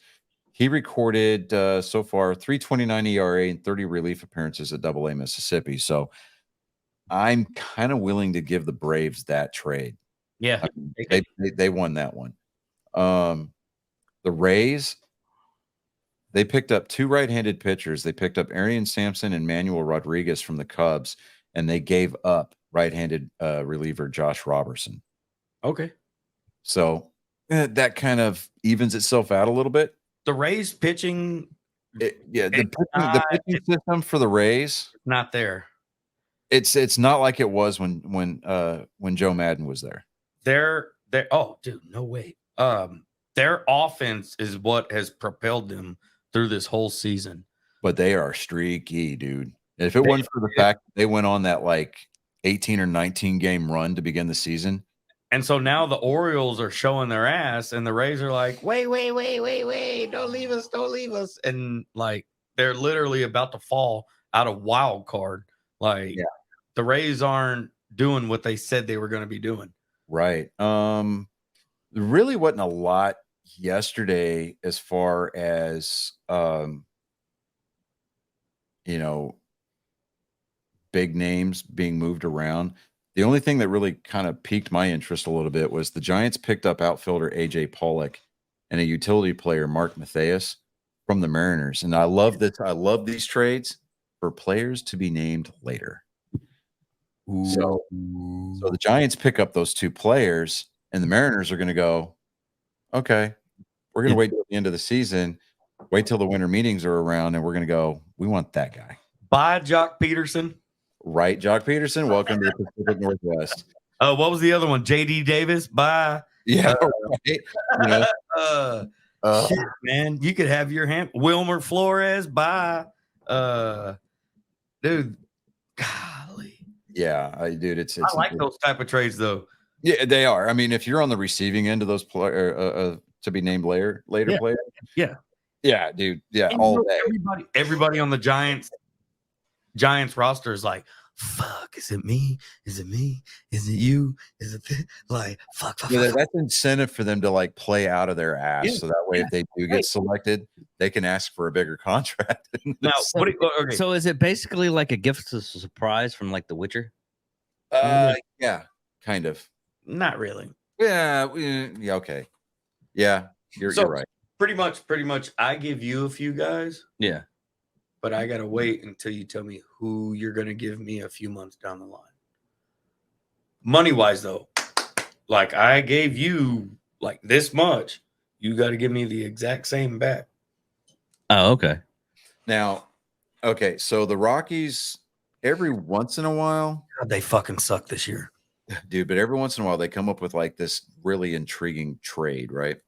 He recorded so far 3.29 ERA and 30 relief appearances at AA Mississippi. So I'm kind of willing to give the Braves that trade. Yeah, I mean, they won that one. The Rays, they picked up two right-handed pitchers. They picked up Arian Sampson and Manuel Rodriguez from the Cubs, and they gave up right-handed reliever Josh Robertson. Okay. So that kind of evens itself out a little bit. The Rays pitching, The pitching system for the Rays, not there. It's not like it was when Joe Madden was there. They're oh, dude, no way. Their offense is what has propelled them through this whole season. But they are streaky, dude. If it wasn't for the fact that they went on that like 18 or 19 game run to begin the season. And so now the Orioles are showing their ass, and the Rays are like, wait, don't leave us. And like they're literally about to fall out of wild card. Like the Rays aren't doing what they said they were going to be doing. Right. There really wasn't a lot yesterday as far as big names being moved around. The only thing that really kind of piqued my interest a little bit was the Giants picked up outfielder AJ Pollock and a utility player Mark Mathias from the Mariners. And I love this. I love these trades for players to be named later. So the Giants pick up those two players, and the Mariners are going to go, okay, we're going to wait till the end of the season, wait till the winter meetings are around, and we're going to go, we want that guy. Bye, Jock Peterson. Right, Jock Peterson. Welcome to the Pacific Northwest. What was the other one? JD Davis. Bye. Yeah, right. Shit, man, you could have your hand. Wilmer Flores. Bye. Dude, golly. Yeah, it's I like those type of trades though. Yeah, they are. I mean, if you're on the receiving end of those to be named later players. Yeah, dude. Yeah, and all day. Everybody on the Giants roster is like, fuck, is it me? Is it me? Is it you? Is it like fuck? Yeah, that's incentive for them to like play out of their ass. So that way, if they do get selected, they can ask for a bigger contract. Now, so is it basically like a gift of surprise from like The Witcher? Yeah, kind of. Not really. Yeah. Okay. Yeah, you're right. Pretty much. I give you a few guys. Yeah. but I gotta wait until you tell me who you're gonna give me a few months down the line. Money wise, though, like I gave you like this much, you got to give me the exact same back. Oh, okay. Now, okay, so the Rockies, every once in a while, God, they fucking suck this year. dude, but every once in a while they come up with like this really intriguing trade, right?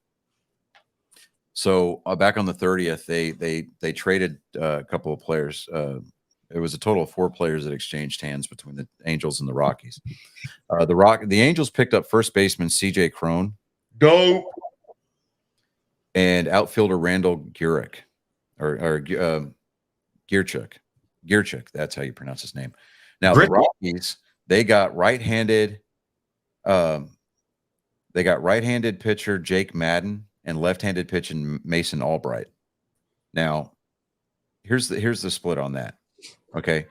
So back on the 30th, they traded a couple of players. It was a total of 4 players that exchanged hands between the Angels and the Rockies. The Angels picked up first baseman C.J. Cron. Dope. And outfielder Randall Gurrick, or Gierchuk. That's how you pronounce his name. Now the Rockies, they got right-handed pitcher Jake Madden and left-handed pitcher Mason Albright. Now, here's the split on that. Okay.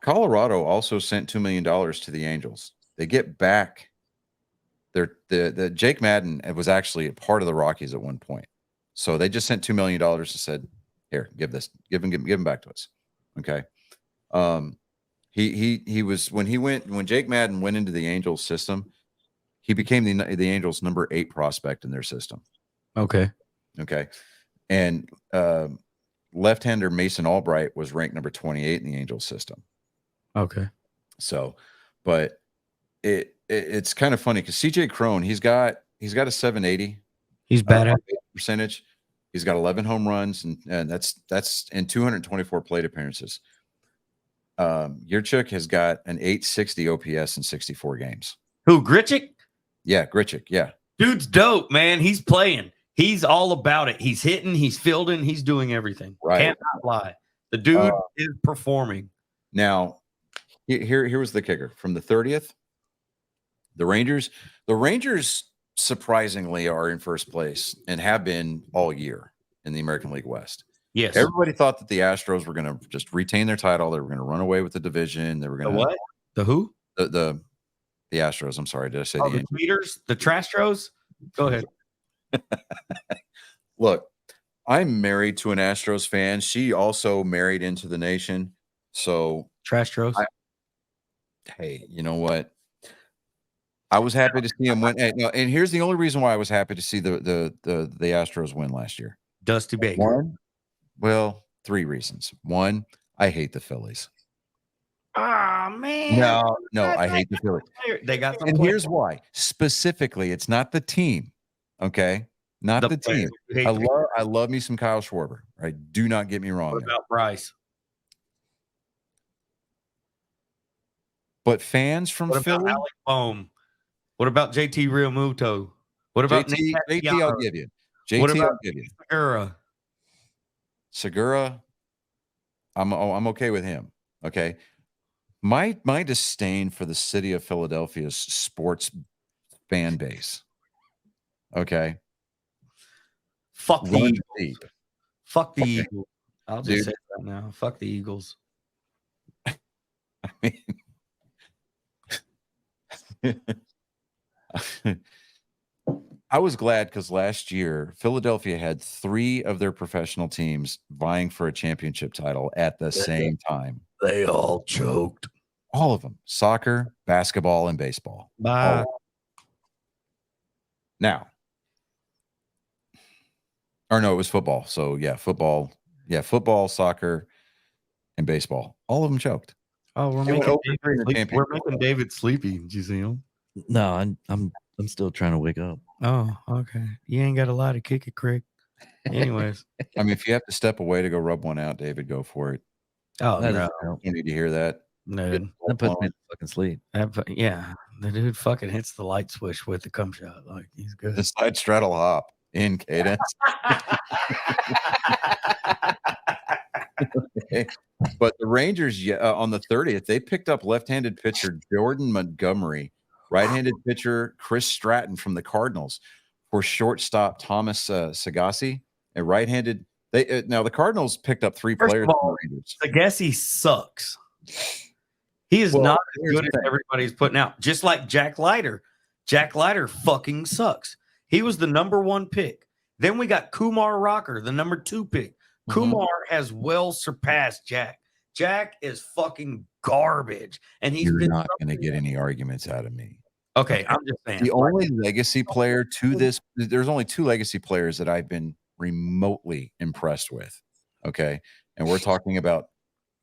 Colorado also sent $2 million to the Angels. They get back the Jake Madden was actually a part of the Rockies at one point. So they just sent $2 million and said, here, give him back to us. Okay. He was when Jake Madden went into the Angels system, he became the Angels' number 8 prospect in their system. Okay. Okay. And left-hander Mason Albright was ranked number 28 in the Angels system. Okay. So, but it's kind of funny because CJ Cron, he's got a 780. He's bad at percentage. He's got 11 home runs, and that's in 224 plate appearances. Gierchuk has got an 860 OPS in 64 games. Who, Grichuk? Yeah, Grichuk. Yeah. Dude's dope, man. He's playing. He's all about it. He's hitting, he's fielding, he's doing everything. Right. Can't lie. The dude is performing. Now, here was the kicker. From the 30th, the Rangers surprisingly are in first place and have been all year in the American League West. Yes. Everybody thought that the Astros were going to just retain their title. They were going to run away with the division. They were going to what? The who? The Astros. I'm sorry. Did I say the Angels? Tweeters? The Trastros? Go ahead. Look, I'm married to an Astros fan. She also married into the nation. So Trastros. Hey, you know what? I was happy to see him win. And here's the only reason why I was happy to see the Astros win last year. Dusty Baker. Well, 3 reasons. 1, I hate the Phillies. Ah, man. No, I hate the Phillies. They got some. And here's why. Specifically, it's not the team. Okay, not the team. I love me some Kyle Schwarber. Right? Do not get me wrong. What about Bryce? But fans from Philly. Alec Bohm? What about JT Realmuto? What about JT? I'll give you. JT, what about I'll give you. Segura? I'm okay with him. Okay. My disdain for the city of Philadelphia's sports fan base. Okay. Fuck the Eagles. Deep. Fuck the Eagles. I'll just say that now. Fuck the Eagles. I mean, I was glad because last year Philadelphia had 3 of their professional teams vying for a championship title at the same time. They all choked. All of them. Soccer, basketball, and baseball. Bye. Now. Or no, it was football. So yeah, football. Yeah, football, soccer, and baseball. All of them choked. Oh, we're making David sleepy. Did you see him? No, I'm still trying to wake up. Oh, okay. You ain't got a lot to kick it, Craig. Anyways. I mean, if you have to step away to go rub one out, David, go for it. Oh, no. You need to hear that. No. That puts me to fucking sleep. Yeah. The dude fucking hits the light switch with the cum shot. Like, he's good. The side straddle hop in cadence. Okay. But the Rangers on the 30th, they picked up left-handed pitcher Jordan Montgomery, right-handed pitcher Chris Stratton from the Cardinals for shortstop Thomas Sagassi, and right-handed. Now the Cardinals picked up 3 players from the Rangers. Sagassi sucks. He is not as good as everybody's putting out. Just like Jack Leiter. Jack Leiter fucking sucks. He was the number 1 pick. Then we got Kumar Rocker, the number 2 pick. Mhm. Kumar has well surpassed Jack. Jack is fucking garbage, and he's You're been not going to get any arguments out of me. okay. I'm just saying. The only legacy player to this, there's only 2 legacy players that I've been remotely impressed with. Okay. And we're talking about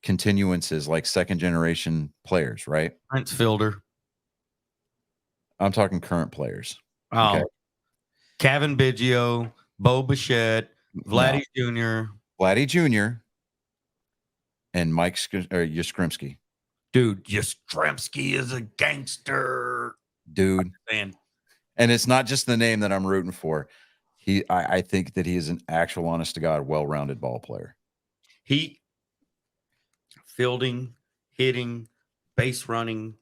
continuances like second generation players, right? Prince Fielder. I'm talking current players. Oh, Okay. Kevin Biggio, Bo Bichette, Vladdy Jr. Vladdy Jr. and Mike Yastrzemski. Dude, Yastrzemski is a gangster. Dude. Man, And it's not just the name that I'm rooting for. I think that he is an actual, honest to God, well-rounded ball player. he fielding, hitting, base running,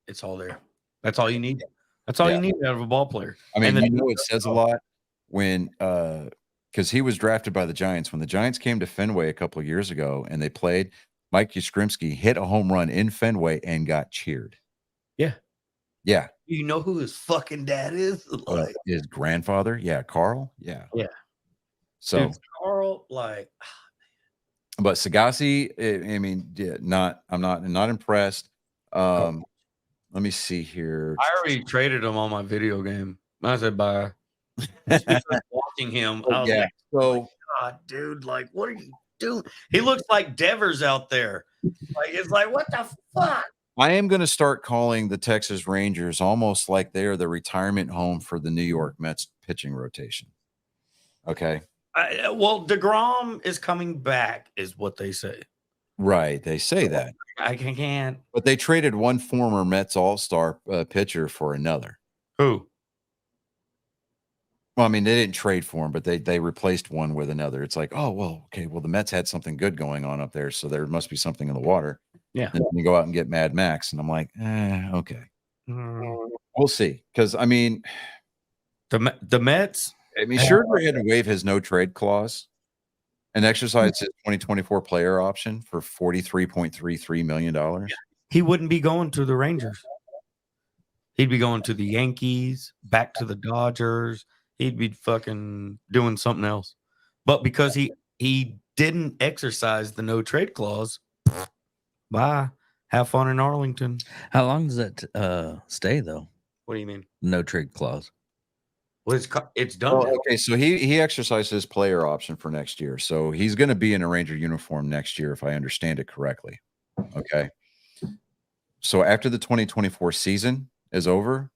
it's all there. That's all you need. That's all Yeah. you need out of a ball player. I mean, And you know, it says a lot when because he was drafted by the Giants. When the Giants came to Fenway a couple of years ago and they played, Mike Yastrzemski hit a home run in Fenway and got cheered. Yeah. Yeah. You know who his fucking dad is? Like, His grandfather. Yeah. Carl. Yeah. Yeah. So, dude, Carl, like, but Sagasi, I mean, I'm not impressed. Let me see here. I already traded him on my video game. I said bye. Watching him, I was Yeah. like, So God, dude, like, what are you doing? He looks like Devers out there. Like, it's like, what the fuck? I am going to start calling the Texas Rangers almost like they're the retirement home for the New York Mets pitching rotation. Okay. Well, DeGrom is coming back, is what they say. Right. They say that. I can't. But they traded one former Mets all-star pitcher for another. Who? Well, I mean, they didn't trade for him, but they replaced one with another. It's like, oh, well, okay, well, the Mets had something good going on up there, so there must be something in the water. Yeah. And then you go out and get Mad Max, and I'm like, okay. Mm. We'll see. Because, I mean, The Mets. Scherzer had to waive his no-trade clause and exercise his 2024 player option for $43.33 million. He wouldn't be going to the Rangers. He'd be going to the Yankees, back to the Dodgers. He'd be fucking doing something else. But because he didn't exercise the no trade clause, bye. Have fun in Arlington. How long does that stay though? What do you mean? No trade clause. Well, it's done. Well, now. okay, so he exercised his player option for next year. So he's going to be in a Ranger uniform next year, if I understand it correctly. Okay. So after the 2024 season is over,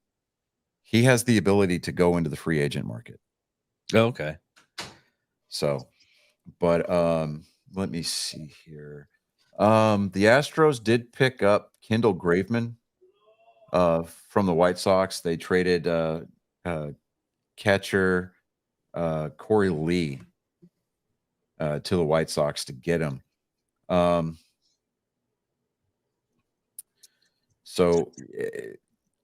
he has the ability to go into the free agent market. Okay. So, but let me see here. The Astros did pick up Kendall Graveman from the White Sox. They traded catcher Corey Lee to the White Sox to get him. So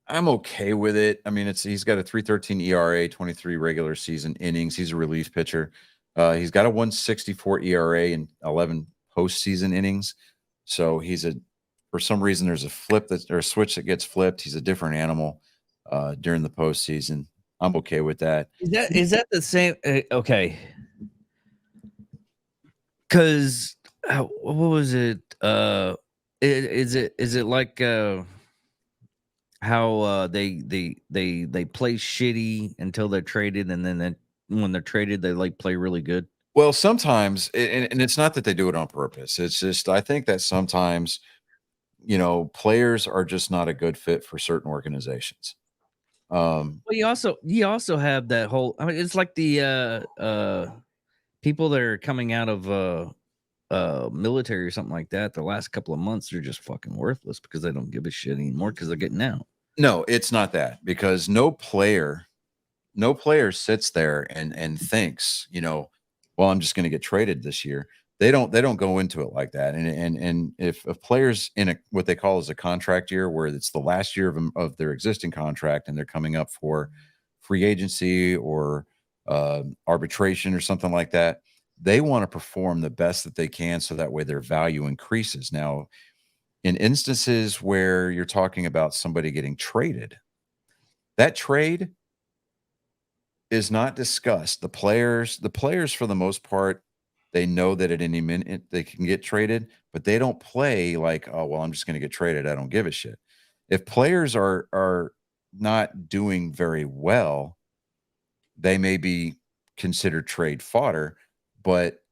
I'm okay with it. I mean, he's got a 3.13 ERA, 23 regular season innings. He's a relief pitcher. He's got a 1.64 ERA and 11 postseason innings. So for some reason, there's a switch that gets flipped. He's a different animal during the postseason. I'm okay with that. Is that the same? Okay. Because what was it? Is it like how they play shitty until they're traded, and then when they're traded, they like play really good? Well, sometimes, and it's not that they do it on purpose. It's just I think that sometimes, players are just not a good fit for certain organizations. Well, you also have that whole. I mean, it's like the people that are coming out of military or something like that. The last couple of months, they're just fucking worthless because they don't give a shit anymore because they're getting out. No, it's not that, because no player sits there and thinks, well, I'm just going to get traded this year. They don't go into it like that. And if a player's in what they call as a contract year, where it's the last year of their existing contract and they're coming up for free agency or arbitration or something like that, they want to perform the best that they can so that way their value increases. Now, in instances where you're talking about somebody getting traded, that trade is not discussed. The players for the most part They know that at any minute they can get traded, but they don't play like, oh, well, I'm just going to get traded. I don't give a shit. If players are not doing very well, they may be considered trade fodder, but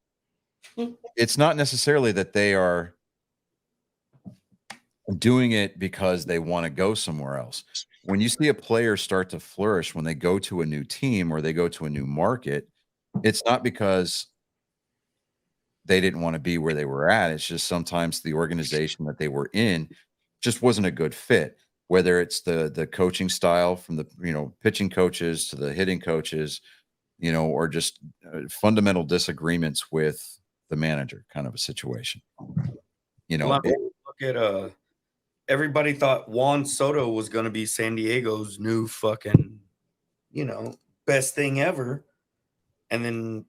it's not necessarily that they are doing it because they want to go somewhere else. When you see a player start to flourish when they go to a new team or they go to a new market, it's not because they didn't want to be where they were at. It's just sometimes the organization that they were in just wasn't a good fit. Whether it's the coaching style from the pitching coaches to the hitting coaches, or just fundamental disagreements with the manager, kind of a situation. Well, I mean, look at everybody thought Juan Soto was going to be San Diego's new fucking, best thing ever, and then.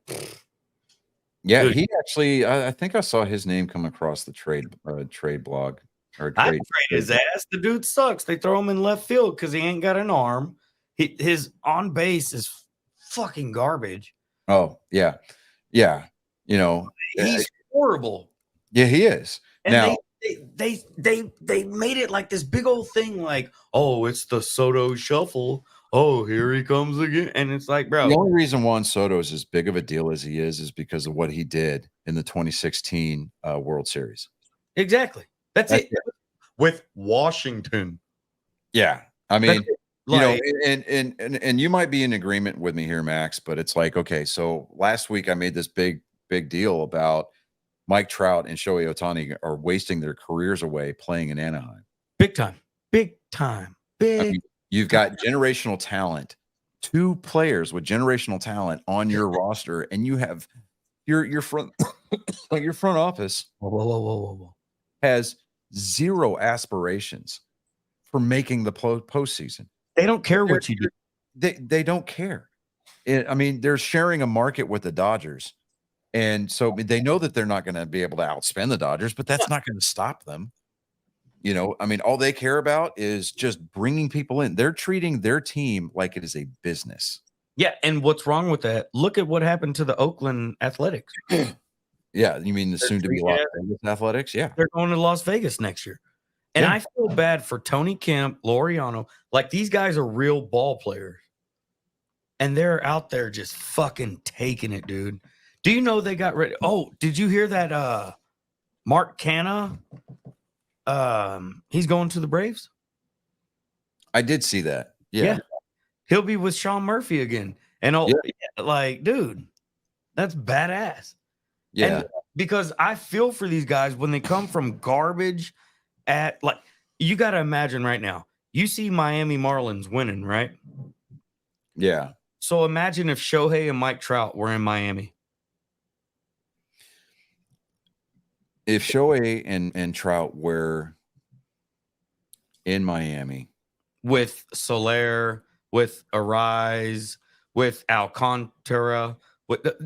Yeah, he actually, I think I saw his name come across the trade blog. Or I trade his ass. The dude sucks. They throw him in left field because he ain't got an arm. His on base is fucking garbage. Oh, yeah. Yeah. He's horrible. Yeah, he is. And now they made it like this big old thing, like, oh, it's the Soto shuffle. Oh, here he comes again. And it's like, bro. The only reason Juan Soto is as big of a deal as he is because of what he did in the 2016 World Series. Exactly. That's it. With Washington. Yeah. I mean, and you might be in agreement with me here, Max, but it's like, okay, so last week I made this big deal about Mike Trout and Shohei Ohtani are wasting their careers away playing in Anaheim. Big time. Big time. Big. I mean, you've got generational talent, 2 players with generational talent on your roster, and you have your front your front office whoa. has 0 aspirations for making the postseason. They don't care what you do. They don't care. I mean, they're sharing a market with the Dodgers. And so they know that they're not going to be able to outspend the Dodgers, but that's not going to stop them. I mean, all they care about is just bringing people in. They're treating their team like it is a business. Yeah. And what's wrong with that? Look at what happened to the Oakland Athletics. Yeah. You mean the soon to be Las Vegas Athletics? Yeah. They're going to Las Vegas next year. And I feel bad for Tony Kemp, Laureano. Like, these guys are real ball players. And they're out there just fucking taking it, dude. Do you know they got ready? Oh, did you hear that Mark Canha? He's going to the Braves. I did see that. Yeah. He'll be with Sean Murphy again. And like, dude, that's badass. Yeah. And because I feel for these guys when they come from garbage you got to imagine right now, you see Miami Marlins winning, right? Yeah. So imagine if Shohei and Mike Trout were in Miami. If Shohei and Trout were in Miami with Soler, with Arise, with Alcantara,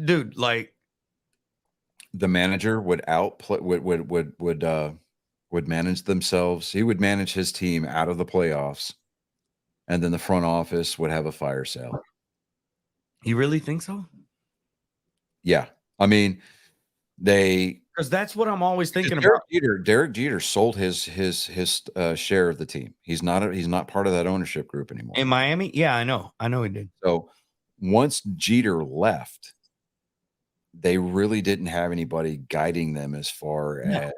dude, like, the manager would outplay would manage themselves. He would manage his team out of the playoffs, and then the front office would have a fire sale. You really think so? Yeah. I mean, because that's what I'm always thinking about. Derek Jeter sold his share of the team. He's not part of that ownership group anymore. In Miami? Yeah, I know he did. So once Jeter left, they really didn't have anybody guiding them as far as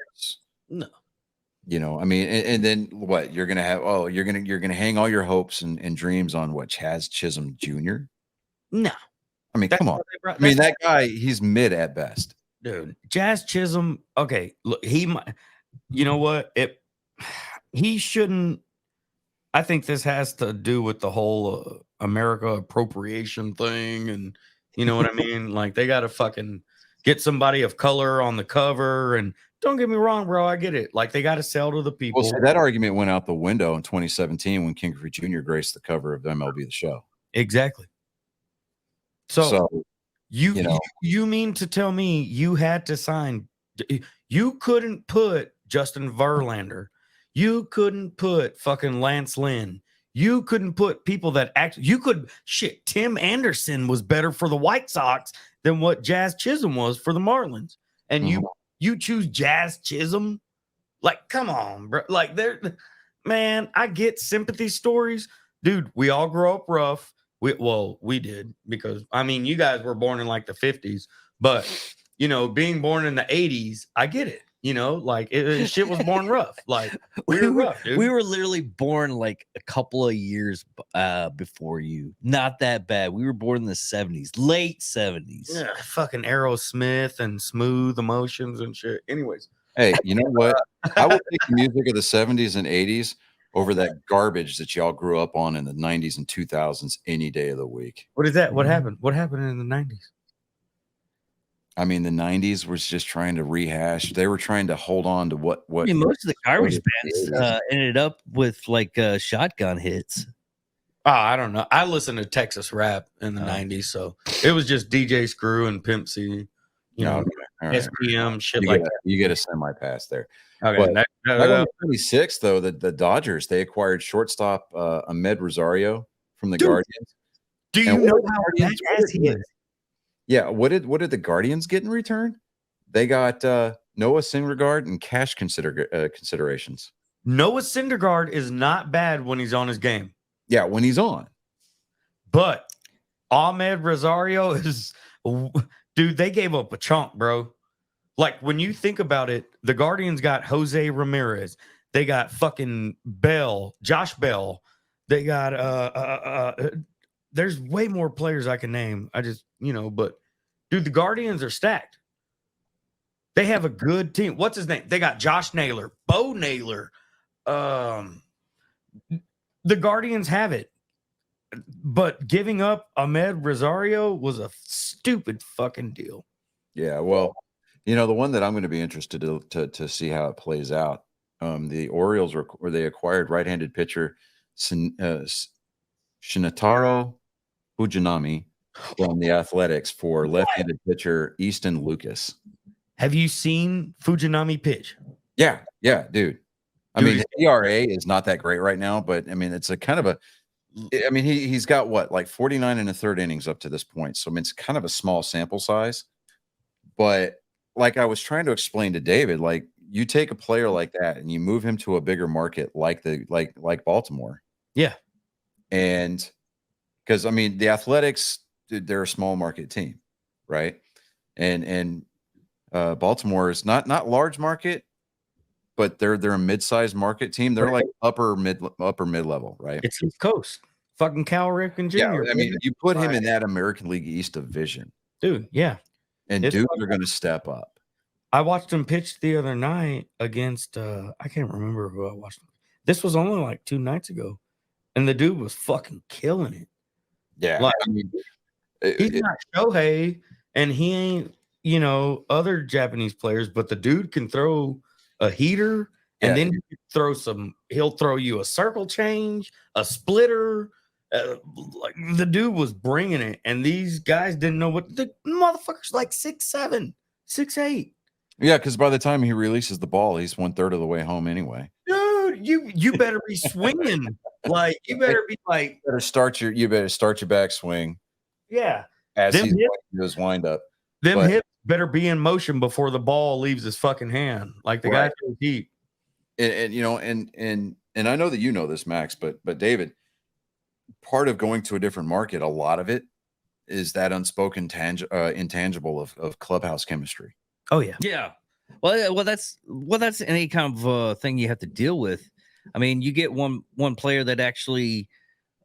I mean, and then what you're gonna have? Oh, you're gonna hang all your hopes and dreams on what, Chaz Chisholm Jr.? No, I mean, come on. I mean, that guy, he's mid at best. Dude, Jazz Chisholm. Okay, look, you know what? He shouldn't. I think this has to do with the whole America appropriation thing, and you know what I mean. Like, they got to fucking get somebody of color on the cover. And don't get me wrong, bro, I get it. Like, they got to sell to the people. Well, so that argument went out the window in 2017 when King Griffey Jr. graced the cover of MLB The Show. Exactly. So you mean to tell me you had to sign? You couldn't put Justin Verlander. You couldn't put fucking Lance Lynn. You couldn't put people that Tim Anderson was better for the White Sox than what Jazz Chisholm was for the Marlins. And you choose Jazz Chisholm? Like, come on, bro. Like, man, I get sympathy stories. Dude, we all grow up rough. We did, because I mean, you guys were born in like the 50s, but you know, being born in the 80s, I get it. You know, like shit was born rough. Like we were rough, dude. We were literally born like a couple of years before you. Not that bad. We were born in the 70s, late 70s. Yeah, fucking Aerosmith and Smooth Emotions and shit. Anyways, hey, you know what? I would take the music of the 70s and 80s over that garbage that y'all grew up on in the 90s and 2000s any day of the week. what is that? What happened? What happened in the 90s? I mean, the 90s was just trying to rehash. They were trying to hold on to what I mean, most of the garbage bands ended up with like shotgun hits. Oh, I don't know. I listened to Texas rap in the 90s, so it was just DJ Screw and Pimp C, you know, all right. SPM, shit You like get that. you get a semi-pass there. Okay, Back on the 26th, though, the Dodgers, they acquired shortstop Ahmed Rosario from the Dude, Guardians. do you And know what how Guardians- badass he is? Yeah, what did the Guardians get in return? They got Noah Syndergaard and cash considerations. Noah Syndergaard is not bad when he's on his game, Yeah, when he's on. but Ahmed Rosario is, dude, they gave up a chunk, bro. Like, when you think about it, the Guardians got Jose Ramirez. They got fucking Bell, Josh Bell. They got there's way more players I can name. I just, you know, but dude, the Guardians are stacked. They have a good team. What's his name? They got Josh Naylor, Bo Naylor. The Guardians have it. But giving up Ahmed Rosario was a stupid fucking deal. Yeah, well, you know, the one that I'm going to be interested to see how it plays out. The Orioles where they acquired right-handed pitcher Shinichiro Fujinami from the Athletics for left-handed pitcher Easton Lucas. Have you seen Fujinami pitch? Yeah, dude. I mean, his ERA is not that great right now, but I mean, it's a kind of a. I mean, he's got what, like 49 and a third innings up to this point, so I mean, it's kind of a small sample size. But like I was trying to explain to David, like you take a player like that and you move him to a bigger market like Baltimore. Yeah. And because I mean, the Athletics, they're a small market team, right? And Baltimore is not large market, but they're a mid-sized market team. They're like upper mid level, right? It's East Coast. Fucking Cal Ripken Jr. Yeah, I mean, you put him in that American League East division, dude. Yeah. and dudes are going to step up. I watched him pitch the other night against I can't remember who I watched. This was only like 2 nights ago, and the dude was fucking killing it. Yeah, like, I mean, he's not Shohei, and he ain't, you know, other Japanese players, but the dude can throw a heater, and then he'll throw you a circle change, a splitter. Like the dude was bringing it, and these guys didn't know what the motherfucker's like 6'7", 6'8". Yeah, because by the time he releases the ball, he's 1/3 of the way home anyway. Dude, you better be swinging. Like you better be like You better start your backswing. Yeah. As Them he's hips- going to his windup. Them But- hips better be in motion before the ball leaves his fucking hand. Like the Right. guy threw deep. And you know, and I know that you know this, Max, but David, part of going to a different market, a lot of it is that unspoken intangible of clubhouse chemistry. Oh yeah. Yeah. Well, that's any kind of thing you have to deal with. I mean, you get one player that actually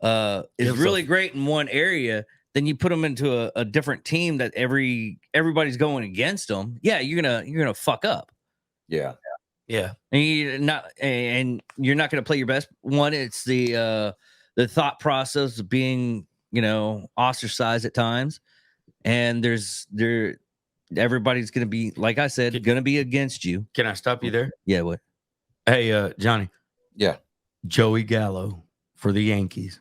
is Gives really a- great in one area, then you put them into a different team that everybody's going against them. Yeah, you're gonna fuck up. Yeah. Yeah. And you're not going to play your best. One, it's the thought process of being, you know, ostracized at times, and everybody's going to be, like I said, going to be against you. Can I stop you there? Yeah, what? Hey, Johnny. Yeah. Joey Gallo for the Yankees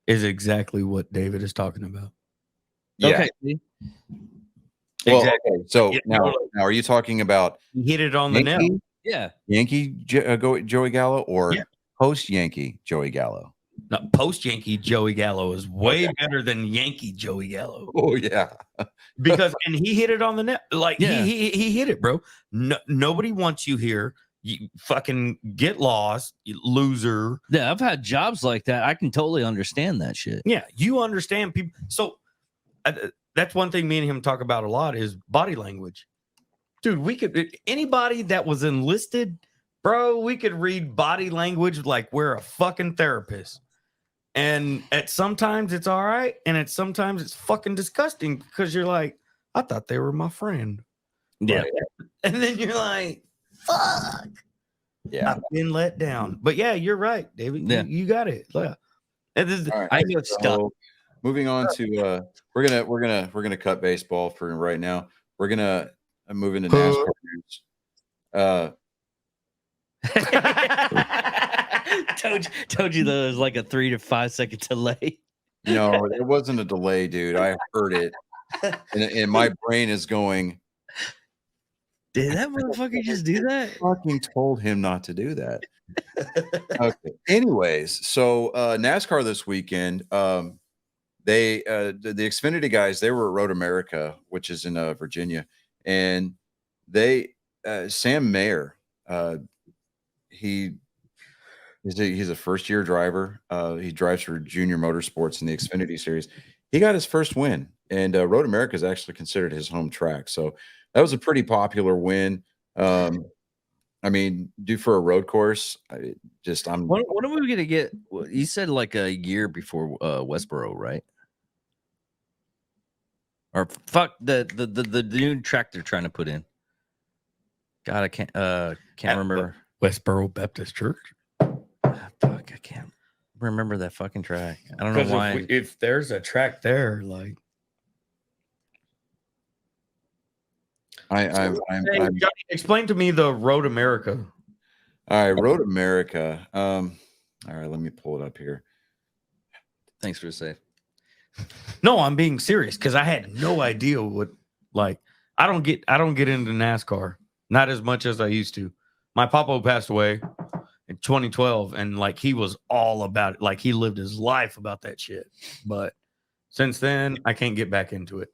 is exactly what David is talking about. Yeah. Okay. see? Well, Exactly. okay. So Yeah, now are you talking about He hit it on the nail. Yeah. Joey Gallo or Yeah. post Yankee Joey Gallo? No, post Yankee Joey Gallo is way better than Yankee Joey Gallo. Oh yeah, Because and he hit it on the net. Like Yeah. he hit it, bro. No, nobody wants you here. You fucking get lost, you loser. Yeah, I've had jobs like that. I can totally understand that shit. Yeah, you understand people. So that's one thing me and him talk about a lot is body language. Dude, we could anybody that was enlisted, bro, we could read body language like we're a fucking therapist. And at sometimes it's all right, and at sometimes it's fucking disgusting because you're like, I thought they were my friend. Yeah. Right? And then you're like, fuck. yeah. I've been let down. But yeah, you're right, David. Yeah. You got it. Yeah. And this- All right, I get stuck. so moving on to we're gonna cut baseball for right now. We're gonna move into NASCAR news. Told you there was like a 3 to 5 second delay. No, it wasn't a delay, dude. I heard it, and my brain is going. Did that motherfucker just do that? Fucking told him not to do that. Okay. Anyways, so NASCAR this weekend, they the Xfinity guys, they were at Road America, which is in Virginia, and they Sam Mayer, he's a first-year driver. He drives for Junior Motorsports in the Xfinity Series. He got his first win, and Road America is actually considered his home track. So that was a pretty popular win. I mean, due for a road course, I'm When are we gonna get? You said like a year before Westboro, right? Or fuck the new track they're trying to put in. God, I can't remember. Westboro Baptist Church. Fuck, I can't remember that fucking track. I don't know why. If there's a track there, like I'm Johnny, explain to me the Road America. all right, Road America. All right, let me pull it up here. Thanks for the save. No, I'm being serious because I had no idea what like I don't get into NASCAR, not as much as I used to. My papa passed away in 2012, and like he was all about it. Like he lived his life about that shit. But since then, I can't get back into it.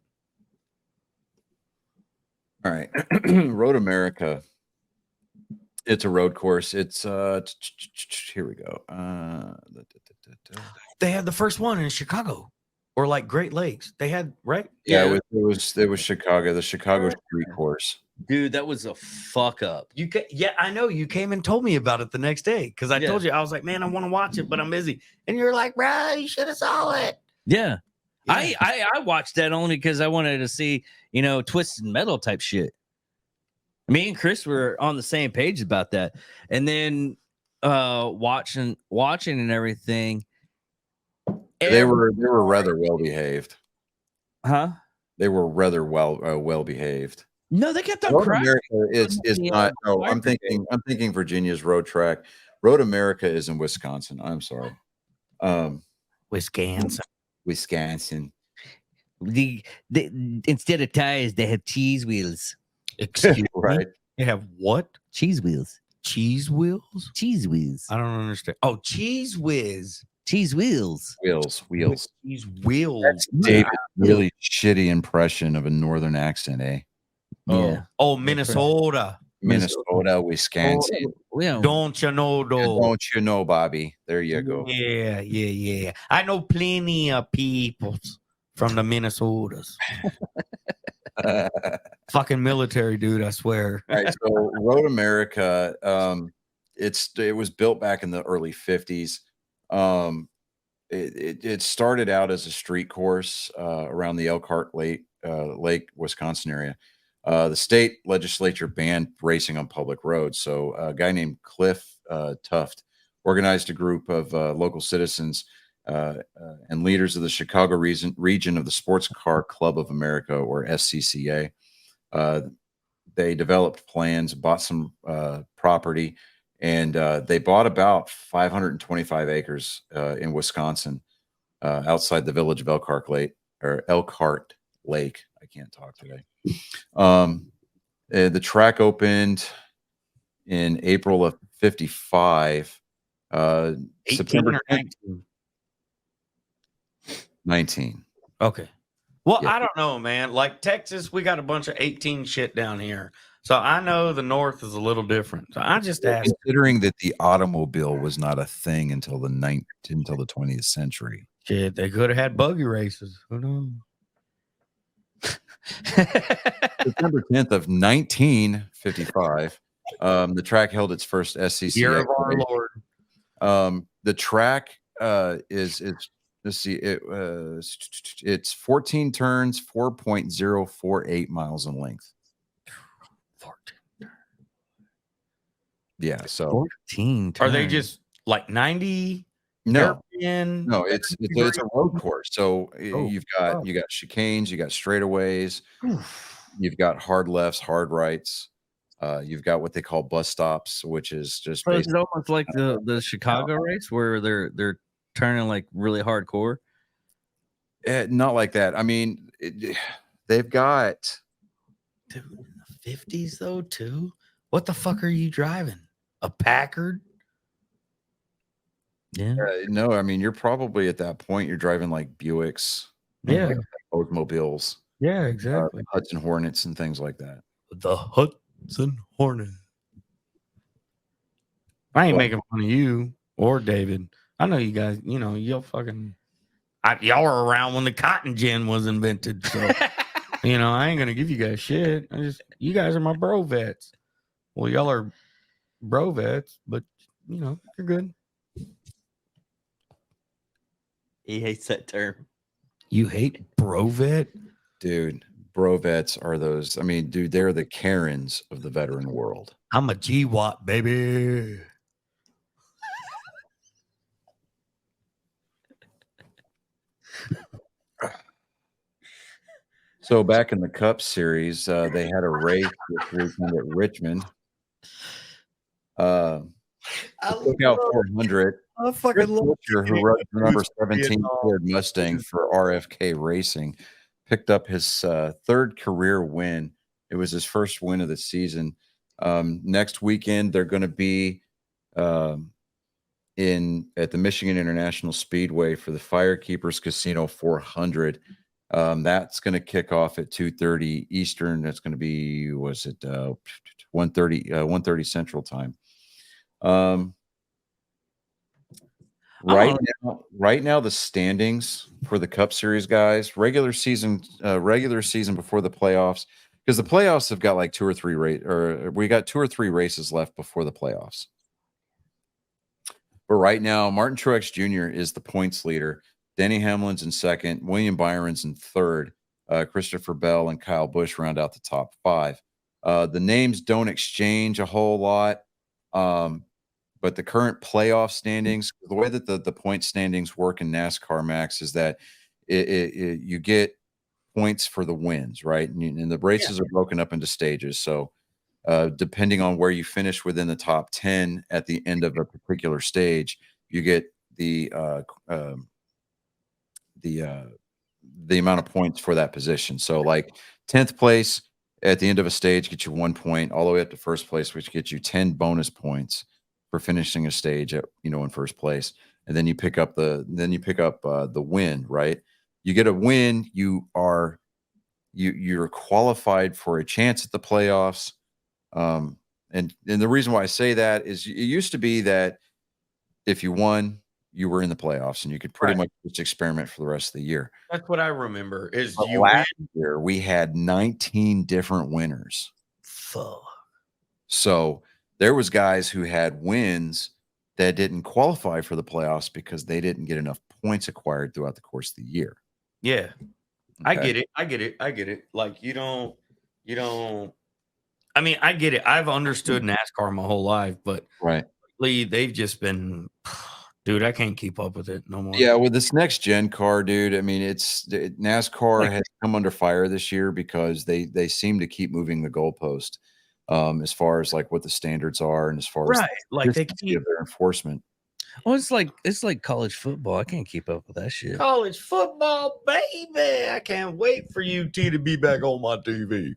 All right, Road America. It's a road course. It's here we go. They had the first one in Chicago, or like Great Lakes. They had right. Yeah, it was Chicago, the Chicago Street Course. Dude, that was a fuck up. Yeah, I know. You came and told me about it the next day because I Yeah. told you I was like, man, I want to watch it, but I'm busy. And you're like, bro, you should have saw it. Yeah. Yeah. I watched that only because I wanted to see, Twisted Metal type shit. Me and Chris were on the same page about that. And then watching and everything. They were rather well behaved. Huh? They were rather well behaved. No, they kept on Road crashing. America is Yeah, not. Oh, fire I'm thinking Virginia's road track. Road America is in Wisconsin. I'm sorry. Wisconsin. Wisconsin. The instead of tires, they have cheese wheels. Excuse me. Right. They have what? Cheese wheels. Cheese wheels? Cheese wheels. I don't understand. Oh, cheese whiz. Cheese wheels. Wheels. Cheese wheels. That's David's really shitty impression of a northern accent, eh? Yeah. Oh, Minnesota. Minnesota, Wisconsin. Yeah. Don't you know though? Don't you know, Bobby? There you go. Yeah. I know plenty of people from the Minnesotas. Fucking military dude, I swear. All right, so Road America, it was built back in the early 50s. It started out as a street course around the Elkhart Lake, Wisconsin area. The state legislature banned racing on public roads, so a guy named Cliff Tuft organized a group of local citizens and leaders of the Chicago region of the Sports Car Club of America, or SCCA. They developed plans, bought some property, and they bought about 525 acres in Wisconsin, outside the village of Elkhart Lake. I can't talk today. The track opened in April of 55. September 10th. 19. Okay. Well, Yeah. I don't know, man. Like Texas, we got a bunch of 18 shit down here. So I know the North is a little different. So I just asked. Considering that the automobile was not a thing until the 20th century. Shit, they could have had buggy races. Who knows? September 10th of 1955, the track held its first SCCA. Year of our Lord. The track is let's see, it's 14 turns, 4.048 miles in length. 14. Yeah, so 14 Are they turns. just like 90? no, hairpin? no, it's a road course. So Oh, you've got chicanes, you got straightaways, you've got hard lefts, hard rights. You've got what they call bus stops, which is just So it's basically almost like the Chicago race where they're turning like really hardcore. not like that. I mean, they've got Dude, in the 50s though, too. What the fuck are you driving? A Packard? Yeah. no. I mean, you're probably at that point. You're driving like Buicks, Yeah. like Oldsmobiles, Yeah, exactly. Hudson Hornets, and things like that. The Hudson Hornet. I ain't making fun of you or David. I know you guys, y'all fucking y'all were around when the cotton gin was invented. So I ain't gonna give you guys shit. You guys are my bro vets. Well, y'all are bro vets, but you're good. He hates that term. You hate bro vet? Dude, bro vets are those. I mean, dude, they're the Karens of the veteran world. I'm a GWAT, baby. So back in the Cup Series, they had a race this weekend at Richmond. Took out 400. I fucking love who rode the number 17 Ford Mustang for RFK Racing, picked up his third career win. It was his first win of the season. Next weekend, they're going to be at the Michigan International Speedway for the Firekeepers Casino 400. That's going to kick off at 2:30 Eastern. That's going to be 1:30 Central Time. Right now, the standings for the Cup Series, guys, regular season before the playoffs, because the playoffs have got like we got 2 or 3 races left before the playoffs. But right now, Martin Truex Jr. is the points leader. Denny Hamlin's in second. William Byron's in third. Christopher Bell and Kyle Busch round out the top 5. The names don't exchange a whole lot. But the current playoff standings, the way that the point standings work in NASCAR, Max, is that you get points for the wins, right? And the races are broken up into stages. So depending on where you finish within the top 10 at the end of a particular stage, you get the amount of points for that position. So like 10th place at the end of a stage gets you 1 point, all the way up to first place, which gets you 10 bonus points for finishing a stage at in first place. And then you pick up the win, right? You get a win, you're qualified for a chance at the playoffs. And the reason why I say that is it used to be that if you won, you were in the playoffs and you could pretty much just experiment for the rest of the year. That's what I remember. Last year we had 19 different winners. Fuck. So there was guys who had wins that didn't qualify for the playoffs because they didn't get enough points acquired throughout the course of the year. Yeah. Okay. I get it. Like you don't I mean, I get it. I've understood NASCAR my whole life, but they've just been dude, I can't keep up with it no more. Yeah, with this next gen car, dude. I mean, NASCAR has come under fire this year because they seem to keep moving the goalpost as far as like what the standards are and as far as like they keep their enforcement. Well, it's like college football. I can't keep up with that shit. College football, baby. I can't wait for UT to be back on my TV.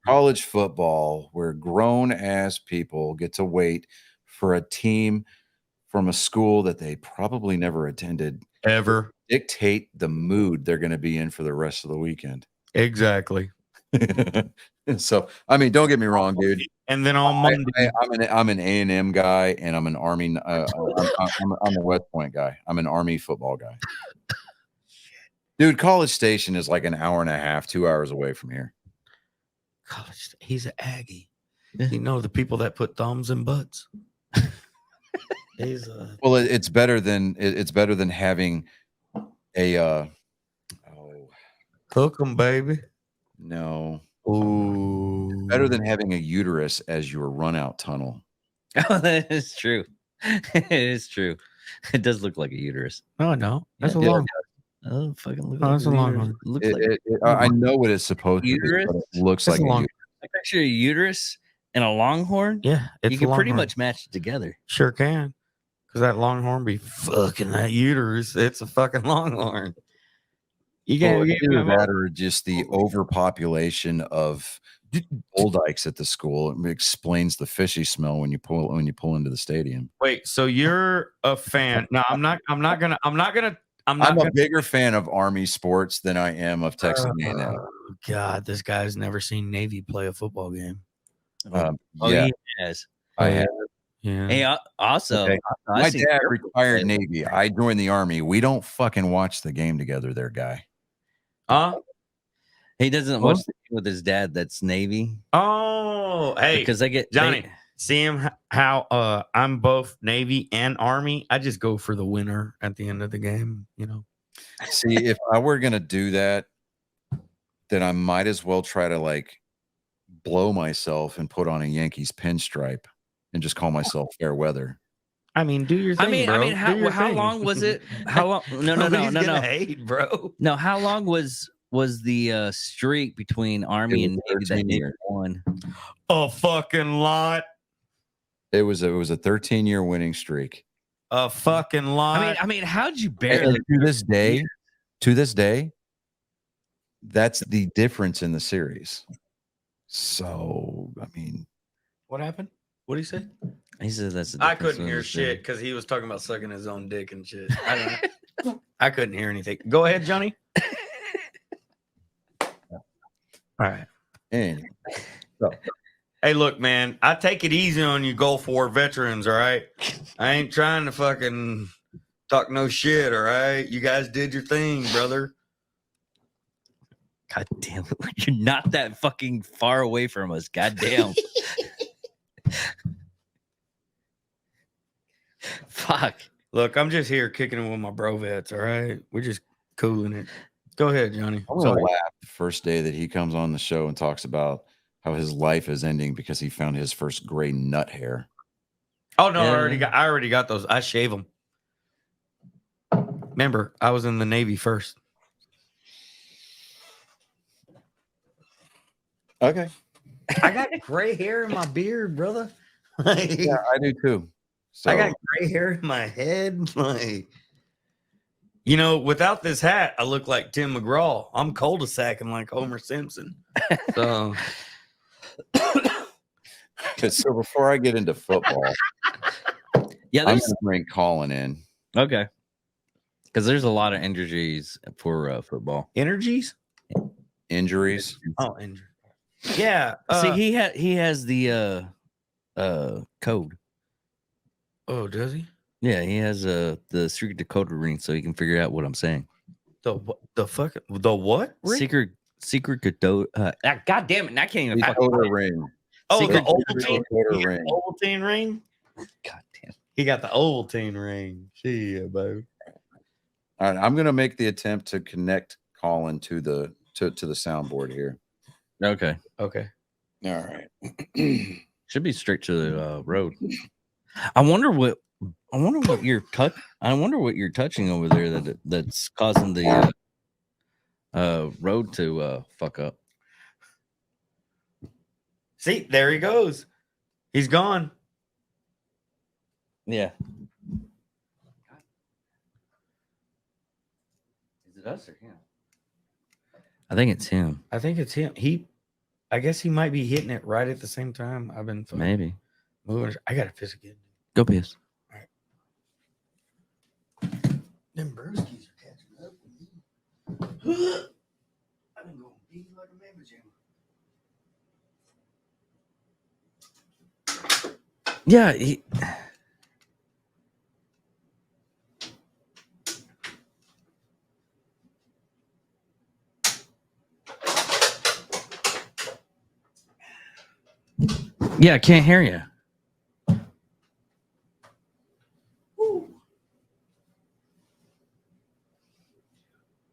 College football, where grown ass people get to wait for a team from a school that they probably never attended Ever. dictate the mood they're going to be in for the rest of the weekend. Exactly. So, I mean, don't get me wrong, dude. And then on Monday, I'm an A&M guy, and I'm an Army. I'm a West Point guy. I'm an Army football guy. Dude, College Station is like an hour and a half, 2 hours away from here. College, he's an Aggie. Yeah. You know the people that put thumbs in butts. He's Well, it's better than having a cook 'em, baby. no. Ooh, Better than having a uterus as your run out tunnel. Oh, that is true. It is true. It does look like a uterus. No, no, that's Yeah. a long. Oh, fucking look! Oh, like that's a long uterus. one. It looks like I know what it's supposed to be, Uterus? but it looks That's like a long. uterus. I picture a uterus and a longhorn. Yeah, it's You a can pretty longhorn. much match it together. Sure can, because that longhorn be fucking that uterus. It's a fucking longhorn. You Well, can't either that or just the overpopulation of bull dykes at the school. It explains the fishy smell when you pull into the stadium. Wait. So you're a fan? No, I'm not gonna. I'm I'm a bigger fan of Army sports than I am of Texas A&M. Oh, God, this guy's never seen Navy play a football game. Oh, Yeah, he has. I have. Yeah. Hey, also, Okay. I My seen dad Air Force retired play. Navy. I joined the Army. We don't fucking watch the game together, there, guy. He doesn't watch the game with his dad. That's Navy. Oh, hey, Because they get Johnny. See him how I'm both Navy and Army. I just go for the winner at the end of the game. You know. See, if I were gonna do that, then I might as well try to like blow myself and put on a Yankees pinstripe and just call myself fair weather. I mean, do your thing. I mean, bro. Do your how thing. long was it? How long? No. Nobody's gonna hate, bro. No, how long was the streak between Army It and was Navy that 13 Navy years. won? A fucking lot. It was a 13-year winning streak. A fucking lot. I mean, how'd you And barely? to this day, that's the difference in the series. So, I mean, What happened? What did he say? He says that's. The I difference couldn't in hear the shit because he was talking about sucking his own dick and shit. I don't know. I couldn't hear anything. Go ahead, Johnny. All right. and Hey, look, man, I take it easy on you Gulf War veterans, all right? I ain't trying to fucking talk no shit, all right? You guys did your thing, brother. God damn it! You're not that fucking far away from us. God damn. Fuck. Look, I'm just here kicking it with my bro vets, all right? We're just cooling it. Go ahead, Johnny. I'm gonna laugh the first day that he comes on the show and talks about how his life is ending because he found his first gray nut hair. Oh no, Yeah. I already got those. I shave them. Remember, I was in the Navy first. Okay. I got gray hair in my beard, brother. Like, Yeah, I do too. So I got gray hair in my head. Like, you know, without this hat, I look like Tim McGraw. I'm cul-de-sacking like Homer Simpson. So so before I get into football, Yeah, I'm there's gonna bring Colin in. okay. Because there's a lot of injuries for football. energies. Injuries. Oh, injury. Yeah. See, he has the code. Oh, does he? Yeah, he has the secret decoder ring, so he can figure out what I'm saying. The what? Ring? Secret decoder. God damn it! And I can't even. Decoder ring. Oh, Secret the Ovaltine. decoder He got ring. the Ovaltine ring. God damn. He got the Ovaltine ring. See ya, bro. All right, I'm gonna make the attempt to connect Colin to the soundboard here. Okay, Okay. All right. should be straight to the road. I wonder what you're touching over there that's causing the road to fuck up. See, there he goes. He's gone. Yeah. Is it us or him? I think it's him. I think it's him. I guess he might be hitting it right at the same time. I've been fucking Maybe. moving. I gotta piss again. Go piss. Them brewskis are catching up with me. I've been going beat like a mamma jamma. Yeah. Yeah, I can't hear you.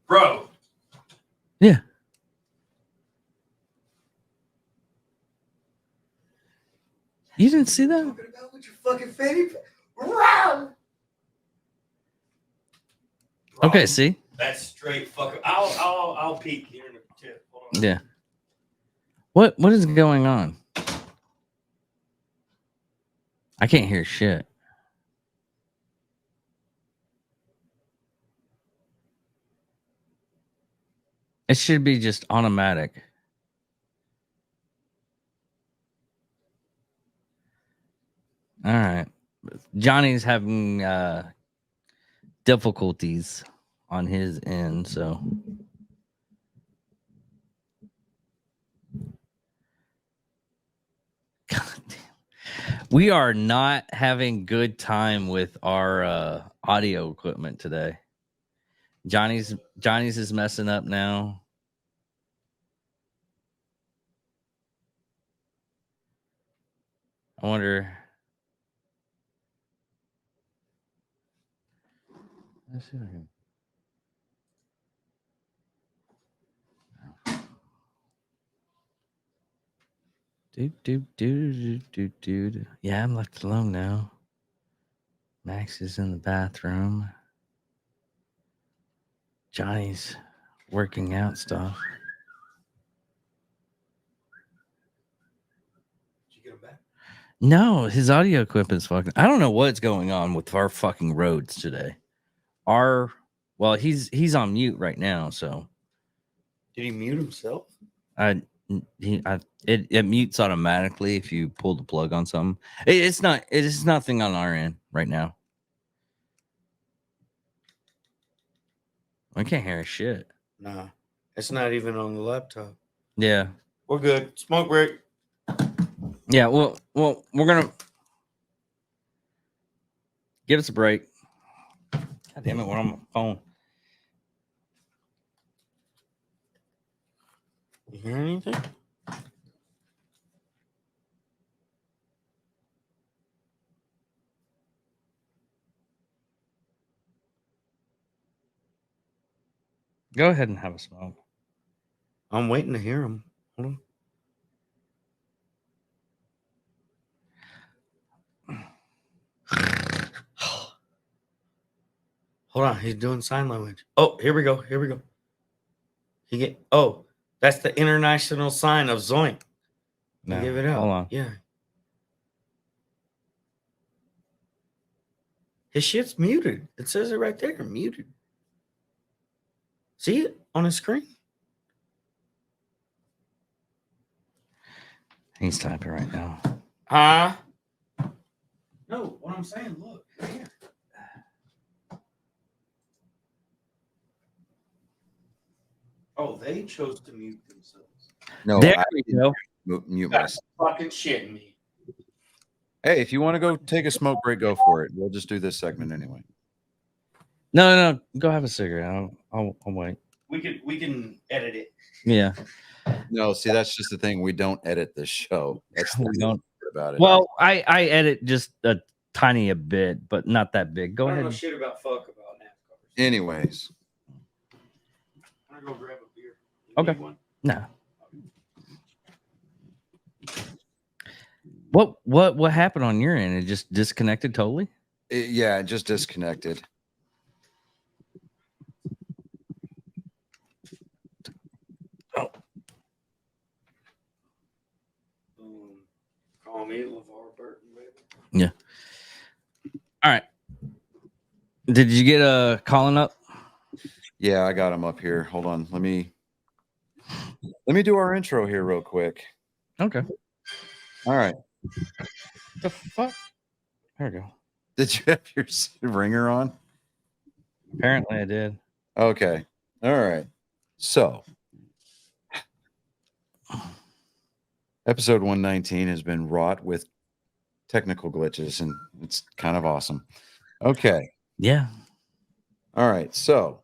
Bro. Yeah. You didn't see that? Talking about with your fucking fanny. Wow. Okay, see? That's straight fucking. I'll peek here in the tip. Hold on. Yeah. What is going on? I can't hear shit. It should be just automatic. All right. Johnny's having difficulties on his end, so God damn. We are not having good time with our audio equipment today. Johnny's is messing up now. I wonder. Let's see if I can. Dude. Yeah, I'm left alone now. Max is in the bathroom. Johnny's working out stuff. Did you get him back? No, his audio equipment's fucking. I don't know what's going on with our fucking roads today. He's on mute right now, so Did he mute himself? it mutes automatically if you pull the plug on something. It's nothing on our end right now. I can't hear shit. Nah, it's not even on the laptop. Yeah. We're good. Smoke break. Yeah, well, we're gonna give us a break. God damn it, we're on my phone. You hear anything? Go ahead and have a smoke. I'm waiting to hear him. Hold on. Hold on, he's doing sign language. Oh, here we go. That's the international sign of Zoink. No, Give it up. hold on. Yeah. His shit's muted. It says it right there, muted. See it on his screen? He's typing right now. Huh? No, what I'm saying, look. Here. Oh, they chose to mute themselves. No, There I we go. mute That's myself. fucking shitting me. Hey, if you want to go take a smoke break, go for it. We'll just do this segment anyway. No. Go have a cigarette. I'll wait. We can edit it. Yeah. No, see, that's just the thing. We don't edit the show. That's the We don't. part about it. Well, I edit just a tiny bit, but not that big. Go I don't ahead. know shit about fuck about NASCAR. Anyways, I'm gonna go grab a beer. You Okay. need one? No. What happened on your end? It just disconnected totally? yeah, it just disconnected. Call me LeVar Burton, baby. Yeah. All right. Did you get a calling up? Yeah, I got him up here. Hold on. Let me do our intro here real quick. Okay. All right. The fuck? There we go. Did you have your ringer on? Apparently, I did. Okay. All right. So, episode 119 has been wrought with technical glitches, and it's kind of awesome. Okay. Yeah. All right. So,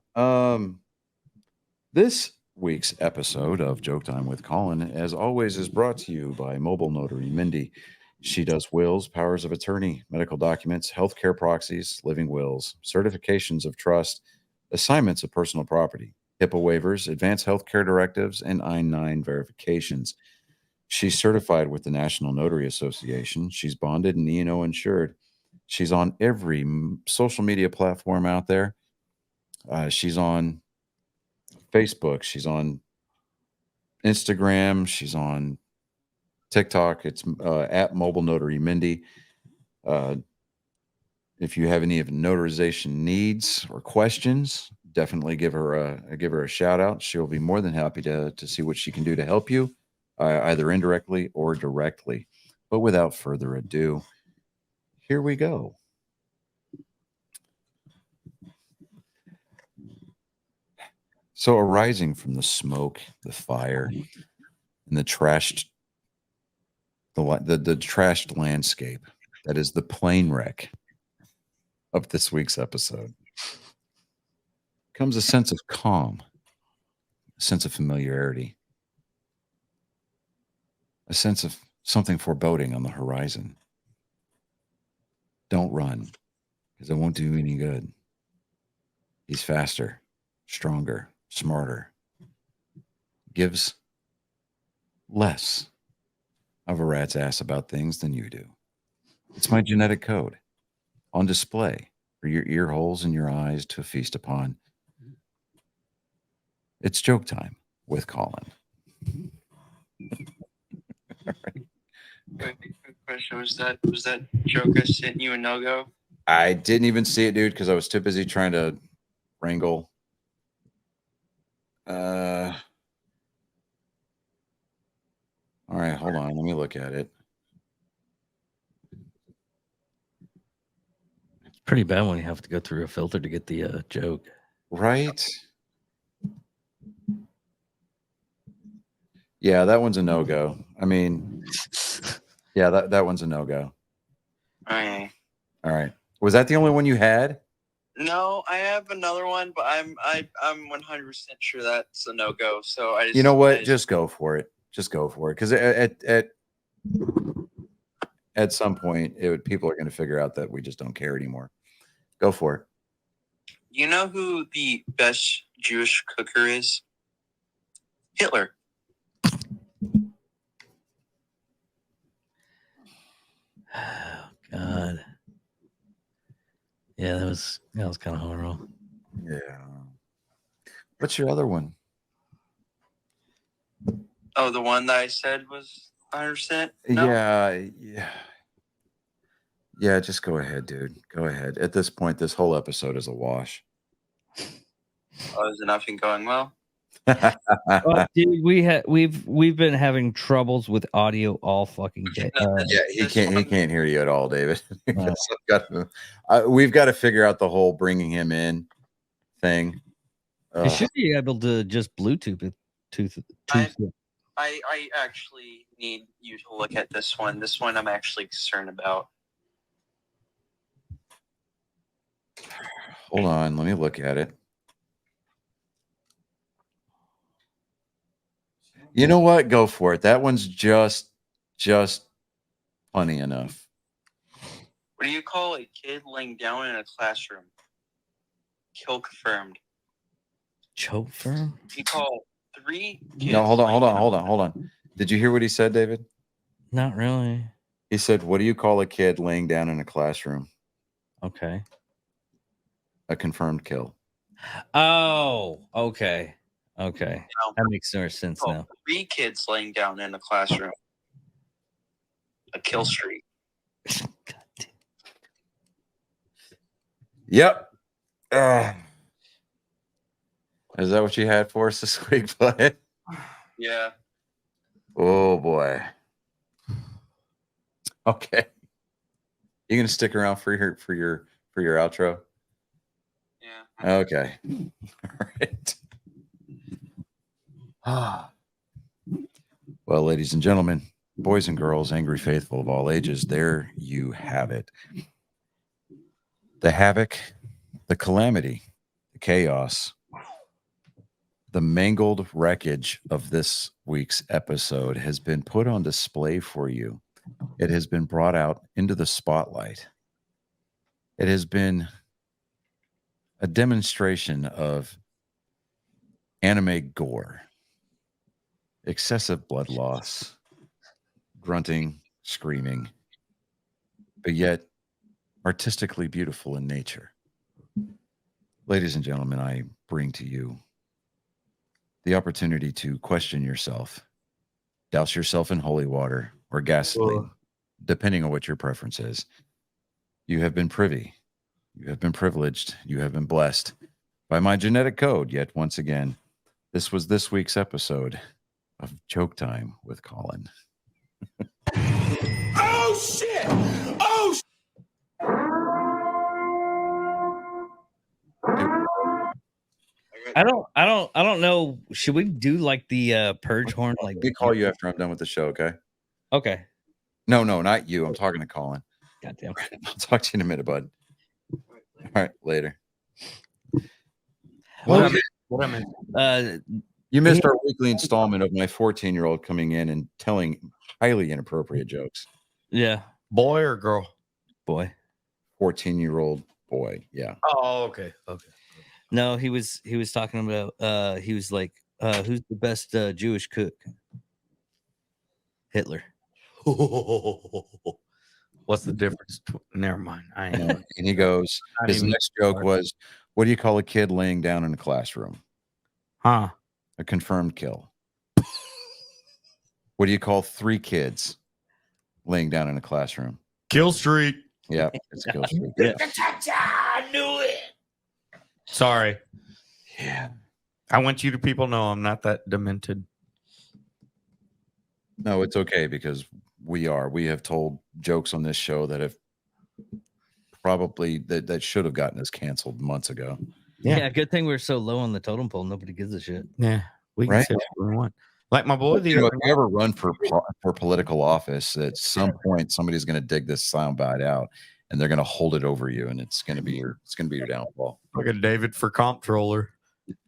this week's episode of Joke Time with Colin, as always, is brought to you by Mobile Notary Mindy. She does wills, powers of attorney, medical documents, healthcare proxies, living wills, certifications of trust, assignments of personal property, HIPAA waivers, advanced healthcare directives, and I-9 verifications. She's certified with the National Notary Association. She's bonded and E&O insured. She's on every social media platform out there. She's on Facebook. She's on Instagram. She's on TikTok. It's at Mobile Notary Mindy. If you have any of notarization needs or questions, definitely give her a shout out. She'll be more than happy to see what she can do to help you, either indirectly or directly. But without further ado, here we go. So, arising from the smoke, the fire, and the trashed landscape that is the plane wreck of this week's episode comes a sense of calm, a sense of familiarity, a sense of something foreboding on the horizon. Don't run, because it won't do you any good. He's faster, stronger, smarter, gives less of a rat's ass about things than you do. It's my genetic code on display for your ear holes and your eyes to feast upon. It's joke time with Colin. Quick question: Was that joke I sent you a no go? I didn't even see it, dude, because I was too busy trying to wrangle. All right, hold on. Let me look at it. It's pretty bad when you have to go through a filter to get the joke. Right? Yeah, that one's a no-go. I mean, yeah, that one's a no-go. Okay. All right. Was that the only one you had? No, I have another one, but I'm 100% sure that's a no go. So I just, You know what? Just go for it. Just go for it. Because at some point, people are going to figure out that we just don't care anymore. Go for it. You know who the best Jewish cooker is? Hitler. Oh God. Yeah, that was kind of horrible. Yeah. What's your other one? Oh, the one that I said was 100%. No? Yeah. Just go ahead, dude. Go ahead. At this point, this whole episode is a wash. Oh, is it nothing going well? Well, dude, we've been having troubles with audio all fucking day. Yeah, he can't hear you at all, David. We've got to figure out the whole bringing him in thing. You should be able to just Bluetooth it. I actually need you to look at this one. This one I'm actually concerned about. Hold on, let me look at it. You know what? Go for it. That one's just funny enough. What do you call a kid laying down in a classroom? Kill confirmed. Choke firm? You call 3 kids. No, hold on. Did you hear what he said, David? Not really. He said, "What do you call a kid laying down in a classroom?" Okay. A confirmed kill. Oh, okay. Okay. No. That makes more sense now. 3 kids laying down in a classroom. A kill streak. God damn. Yep. Is that what you had for us this week, bud? Yeah. Oh boy. Okay. You gonna stick around for your outro? Yeah. Okay. All right. Ah. Well, ladies and gentlemen, boys and girls, angry faithful of all ages, there you have it. The havoc, the calamity, the chaos, the mangled wreckage of this week's episode has been put on display for you. It has been brought out into the spotlight. It has been a demonstration of anime gore, excessive blood loss, grunting, screaming, but yet artistically beautiful in nature. Ladies and gentlemen, I bring to you the opportunity to question yourself, douse yourself in holy water or gasoline, depending on what your preference is. You have been privy, you have been privileged, you have been blessed by my genetic code. Yet once again, this was this week's episode of Joke Time with Colin. Oh shit! Oh I don't know. Should we do like the purge horn? Like, Let me call you after I'm done with the show, okay? okay. No, not you. I'm talking to Colin. Goddamn. I'll talk to you in a minute, bud. All right, later. What I meant. You missed our weekly installment of my 14-year-old coming in and telling highly inappropriate jokes. Yeah, Boy or girl? boy. 14-year-old boy. Yeah. Oh, okay. Okay. No, he was talking about. He was like, "Who's the best Jewish cook?" Hitler. What's the difference? Never mind. I ain't. And he goes, Not his even- next joke was, what do you call a kid laying down in a classroom? Huh? A confirmed kill. What do you call 3 kids laying down in a classroom? Kill Street. Yeah, it's a kill streak. Yeah. I knew it. Sorry. Yeah. I want you to people know I'm not that demented. No, it's okay because we have told jokes on this show that have probably that should have gotten us canceled months ago. Yeah. Good thing we're so low on the totem pole. Nobody gives a shit. Yeah, we can Right? say what we want. Like my boy, the You know, other if you ever run for political office, at some point somebody's going to dig this soundbite out and they're going to hold it over you, and it's going to be your downfall. like a David for comptroller.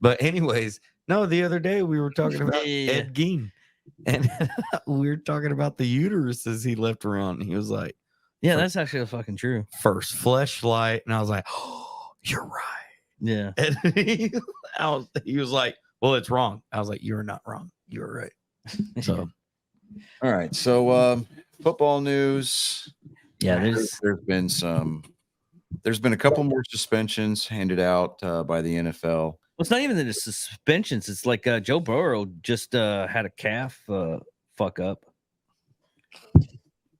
But anyways, no, the other day we were talking about Yeah. Ed Gein, and we were talking about the uteruses he left around. And he was like, Yeah, that's actually fucking true. first fleshlight, and I was like, oh, you're right. Yeah. And he was like, well, it's wrong. I was like, you're not wrong. You're right. So All right, so football news. Yeah, There's been a couple more suspensions handed out by the NFL. Well, it's not even the suspensions. It's like Joe Burrow just had a calf fuck up.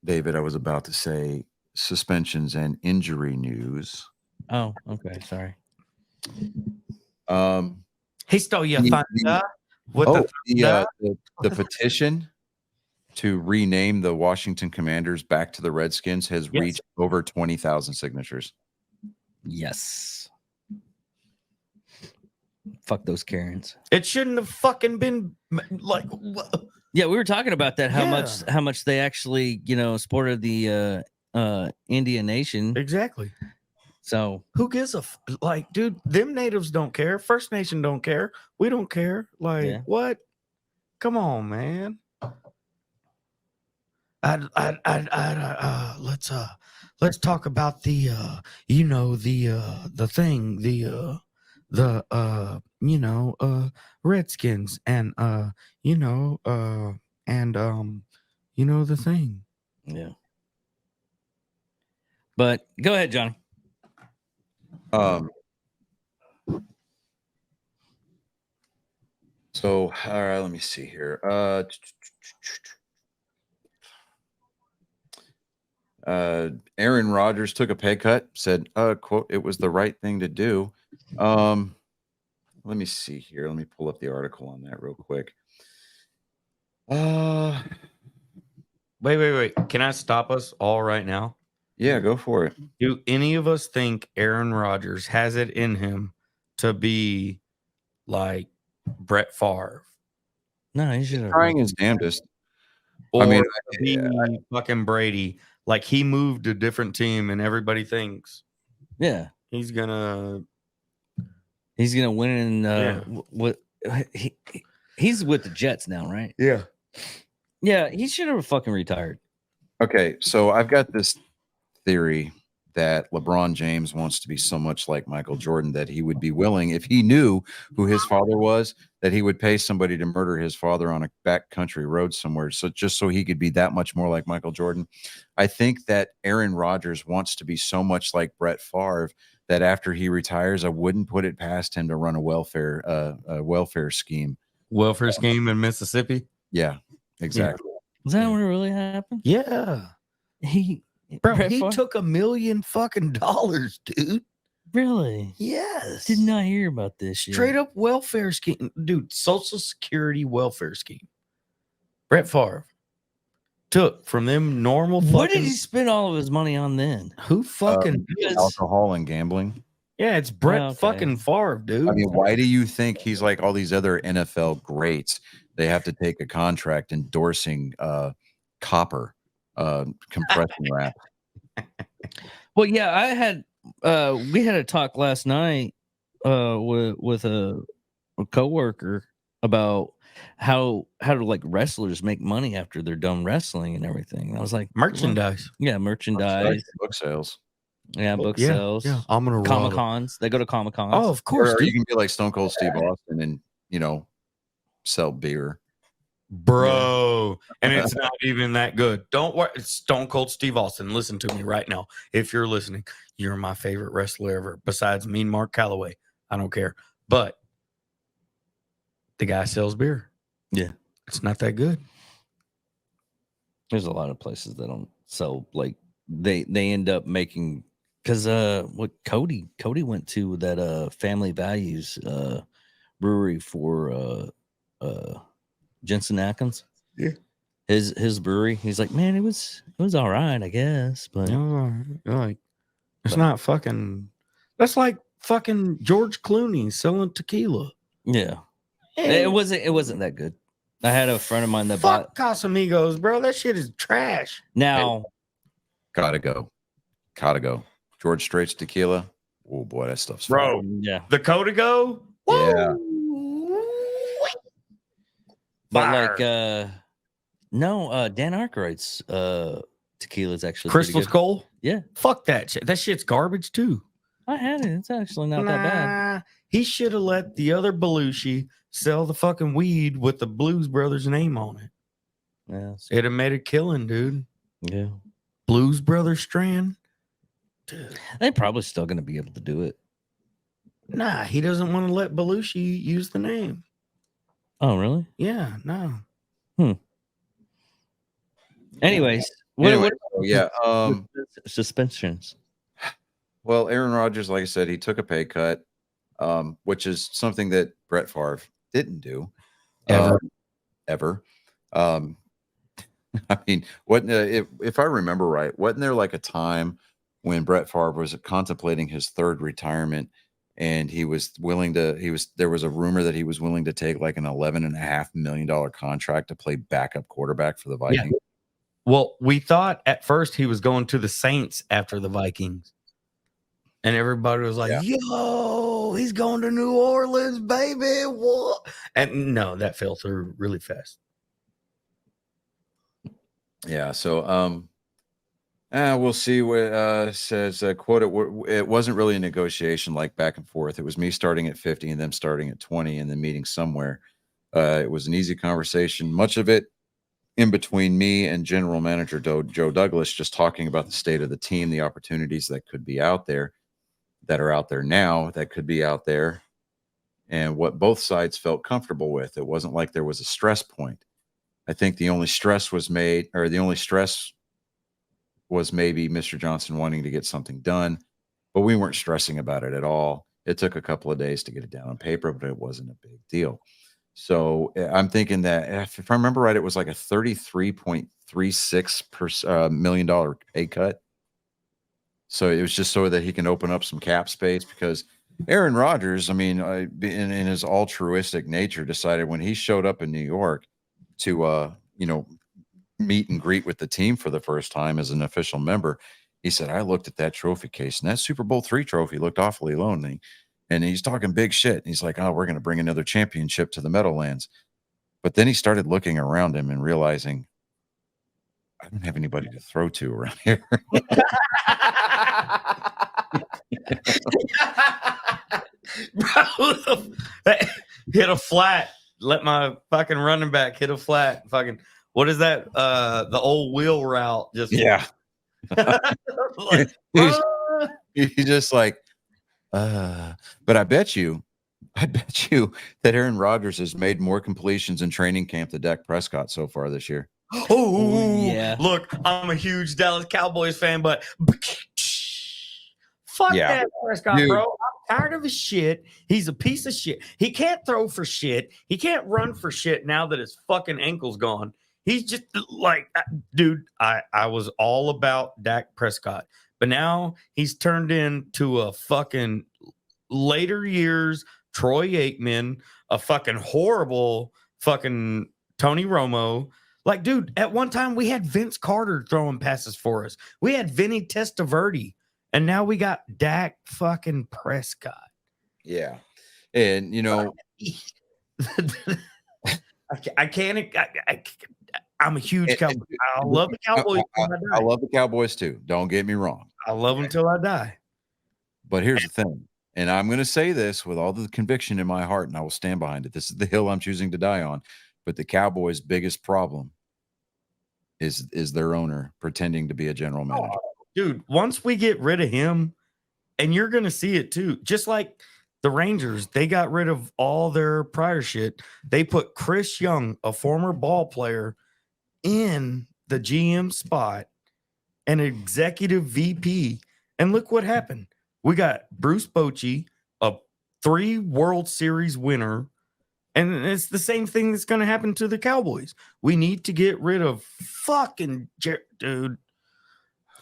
David, I was about to say suspensions and injury news. Oh, okay. Sorry. he stole your The- thunder. With the petition to rename the Washington Commanders back to the Redskins has Yes. reached over 20,000 signatures. Yes. Fuck those Karens. it shouldn't have fucking been like. Yeah, we were talking about that. How Yeah. much they actually, supported the Indian Nation. Exactly. So Who gives a like, dude? Them natives don't care. First Nation don't care. We don't care. Like Yeah. what? Come on, man. Let's talk about the Redskins and the thing. yeah. But go ahead, Johnny. So all right, let me see here. Aaron Rodgers took a pay cut, said, quote, it was the right thing to do. Let me see here. Let me pull up the article on that real quick. Wait. Can I stop us all right now? Yeah, go for it. Do any of us think Aaron Rodgers has it in him to be like Brett Favre No, he should have. Trying his damnedest. or I mean, to be fucking Brady. Like he moved to a different team, and everybody thinks Yeah, he's gonna. he's gonna win in Yeah. what he's with the Jets now, right? Yeah. Yeah, he should have fucking retired. okay, so I've got this theory that LeBron James wants to be so much like Michael Jordan that he would be willing, if he knew who his father was, that he would pay somebody to murder his father on a backcountry road somewhere. So just so he could be that much more like Michael Jordan. I think that Aaron Rodgers wants to be so much like Brett Favre that after he retires, I wouldn't put it past him to run a welfare scheme. Welfare scheme in Mississippi. Yeah, exactly. Is that what really happened? Yeah. Bro, Brett he Favre? took $1 million fucking dollars, dude. Really? Yes. Did not hear about this shit. Straight up welfare scheme. Dude, Social Security welfare scheme. Brett Favre took from them normal fucking. What did he spend all of his money on then? Who fucking. Because- Alcohol and gambling. Yeah, it's Brett Okay. fucking Favre, dude. I mean, why do you think he's like all these other NFL greats? They have to take a contract endorsing copper compression wrap. Well, yeah, I had we had a talk last night with a coworker about how to like wrestlers make money after they're done wrestling and everything. And I was like, Merchandise. yeah, merchandise, Book sales. yeah, book sales, Yeah, I'm going to Comic Cons. They go to Comic Cons. Oh, of course. Or you dude. can be like Stone Cold Steve Austin and, sell beer. Bro. And it's not even that good. Don't worry. It's Stone Cold Steve Austin. Listen to me right now. If you're listening, you're my favorite wrestler ever, besides me and Mark Calloway. I don't care. But the guy sells beer. Yeah. It's not that good. There's a lot of places that don't sell. Like they end up making because what Cody went to that Family Values brewery for Jensen Atkins. Yeah. His brewery. He's like, man, it was all right, I guess, but You're like, it's not fucking. That's like fucking George Clooney selling tequila. yeah, Hey, it wasn't that good. I had a friend of mine that fuck bought. Casamigos, bro. That shit is trash. Now, Gotta go. George Strait's tequila. Oh boy, that stuff's Bro. yeah, The Codigo? Yeah. but Fire. like, no, Dan Aykroyd's tequila is actually pretty Crystal good. Skull? Yeah, Fuck that shit. That shit's garbage too. I had it. It's actually not that bad. Nah, he should have let the other Belushi sell the fucking weed with the Blues Brothers name on it. Yeah, It'd have made a killing, dude. yeah. Blues Brothers Strand. Dude. They're probably still going to be able to do it. Nah, he doesn't want to let Belushi use the name. Oh, really? Yeah, no. Anyways, Anyway, what so yeah. suspensions? Well, Aaron Rodgers, like I said, he took a pay cut, which is something that Brett Favre didn't do ever. I mean, if I remember right, wasn't there like a time when Brett Favre was contemplating his third retirement, and he was willing to? There was a rumor that he was willing to take like an $11.5 million contract to play backup quarterback for the Vikings. Well, we thought at first he was going to the Saints after the Vikings. And everybody was like, yo, he's going to New Orleans, baby. What? And no, that fell through really fast. Yeah, so we'll see what says quote it wasn't really a negotiation like back and forth. It was me starting at 50 and them starting at 20 and then meeting somewhere. It was an easy conversation, much of it in between me and general manager Joe Douglas, just talking about the state of the team, the opportunities that could be out there, that are out there now, that could be out there, and what both sides felt comfortable with. It wasn't like there was a stress point. I think the only stress was maybe Mr. Johnson wanting to get something done, but we weren't stressing about it at all. It took a couple of days to get it down on paper, but it wasn't a big deal. So I'm thinking that if I remember right, it was like a $33.36 million pay cut. So it was just so that he can open up some cap space, because Aaron Rodgers, I mean, in his altruistic nature, decided when he showed up in New York to, meet and greet with the team for the first time as an official member. He said, I looked at that trophy case, and that Super Bowl III trophy looked awfully lonely. And he's talking big shit. He's like, oh, we're going to bring another championship to the Meadowlands. But then he started looking around him and realizing, I don't have anybody to throw to around here. Bro, hit a flat. Let my fucking running back hit a flat. Fucking, what is that? The old wheel route. Just Yeah. like, He's just like, but I bet you that Aaron Rodgers has made more completions in training camp than Dak Prescott so far this year. oh yeah. Look, I'm a huge Dallas Cowboys fan, but fuck Yeah. that Prescott, Dude. bro. I'm tired of his shit. He's a piece of shit. He can't throw for shit. He can't run for shit now that his fucking ankle's gone. He's just like, dude, I was all about Dak Prescott, but now he's turned into a fucking later years Troy Aikman, a fucking horrible fucking Tony Romo. Like, dude, at one time we had Vince Carter throwing passes for us. We had Vinny Testaverde, and now we got Dak fucking Prescott. Yeah. And, I can't. I'm a huge Cowboy. I love the Cowboys. I love the Cowboys too. Don't get me wrong. I love them till I die. But here's the thing. And I'm going to say this with all the conviction in my heart, and I will stand behind it. This is the hill I'm choosing to die on. But the Cowboys' biggest problem is their owner pretending to be a general manager. Dude, once we get rid of him, and you're going to see it too, just like the Rangers, they got rid of all their prior shit. They put Chris Young, a former ball player, in the GM spot, an executive VP. And look what happened. We got Bruce Bochy, a 3 World Series winner. And it's the same thing that's going to happen to the Cowboys. We need to get rid of fucking dude.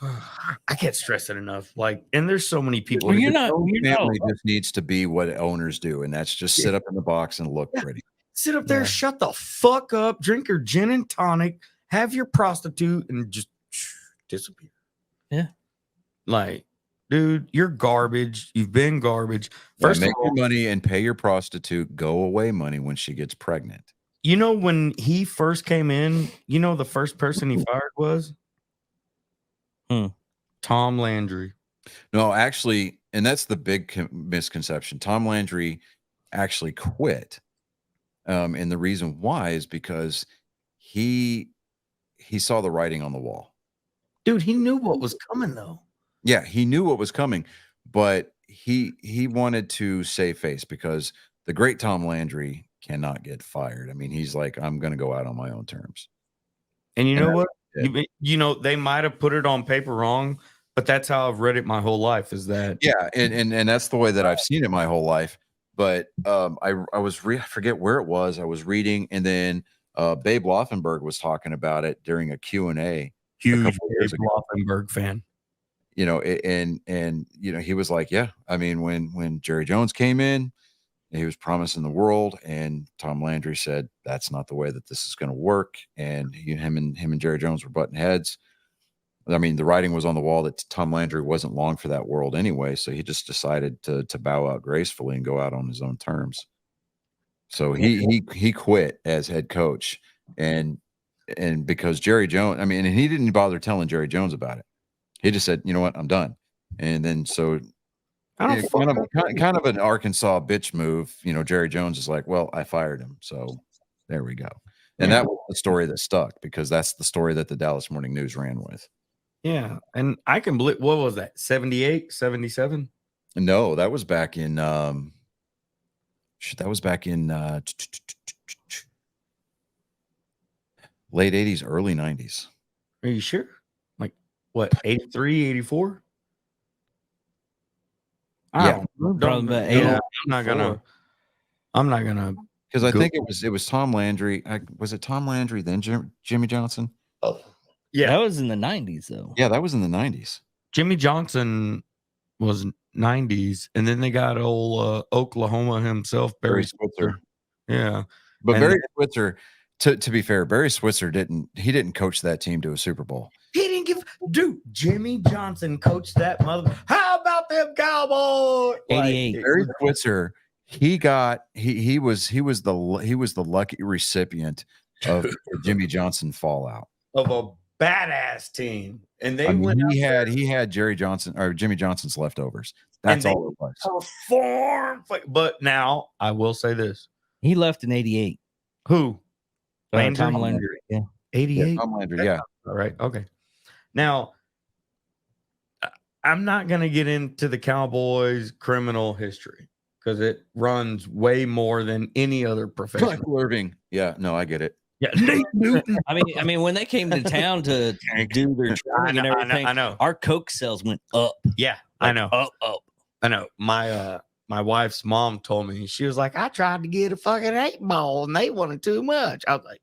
I can't stress it enough. Like, and there's so many people. Well, Family just needs to be what owners do, and that's just sit up in the box and look pretty. Sit up there, shut the fuck up, drink your gin and tonic, have your prostitute, and just disappear. Yeah. Like, dude, you're garbage. You've been garbage. First Make of all, your money and pay your prostitute go away money when she gets pregnant. you know, when he first came in, you know, the first person he fired was Tom Landry. No, actually, and that's the big misconception. Tom Landry actually quit. And the reason why is because he saw the writing on the wall. Dude, he knew what was coming though. Yeah, he knew what was coming, but he wanted to save face because the great Tom Landry cannot get fired. I mean, he's like, I'm going to go out on my own terms. And you know what? Yeah. You know, they might have put it on paper wrong, but that's how I've read it my whole life. Is that and that's the way that I've seen it my whole life. But I was I forget where it was. I was reading, and then Babe Loffenberg was talking about it during a Q&A. huge Babe Loffenberg fan? You know, and you know, he was like, yeah, I mean, when Jerry Jones came in, he was promising the world, and Tom Landry said that's not the way that this is going to work. And him and Jerry Jones were butting heads. I mean, the writing was on the wall that Tom Landry wasn't long for that world anyway, so he just decided to bow out gracefully and go out on his own terms. So he quit as head coach, and because Jerry Jones, I mean, and he didn't bother telling Jerry Jones about it. He just said, you know what, I'm done. And then so kind of an Arkansas bitch move. You know, Jerry Jones is like, well, I fired him. So there we go. And that was the story that stuck because that's the story that the Dallas Morning News ran with. Yeah. And I can believe, what was that? 78, 77? No, that was back in late 80s, early 90s. Are you sure? Like what, 83, 84? Yeah. I'm not gonna because I think it was Tom Landry. Was it Tom Landry then Jimmy Johnson? Oh, yeah. That was in the 90s though. Yeah, that was in the 90s. Jimmy Johnson was '90s, and then they got old Oklahoma himself, Barry Barry Switzer. Yeah, But And Barry Switzer, to be fair, Barry Switzer didn't coach that team to a Super Bowl. he didn't give. Dude, Jimmy Johnson coached that mother. How about them Cowboys? 88. Barry Switzer, he was the lucky recipient of the Jimmy Johnson fallout. Of a badass team, and they I mean, went out he there had Jerry Johnson or Jimmy Johnson's leftovers. That's they all it was. performed. But now I will say this: He left in 88. who Tom Landry? Landry. Yeah. 88. Tom Landry, yeah. All right. Okay. Now, I'm not going to get into the Cowboys' criminal history because it runs way more than any other profession. Michael Irving. Yeah, no, I get it. Yeah, Nate Newton. I mean, when they came to town to do their training and everything, I know. our Coke sales went up. Yeah, I know. Up. I know. My wife's mom told me, she was like, I tried to get a fucking 8-ball and they wanted too much. I was like,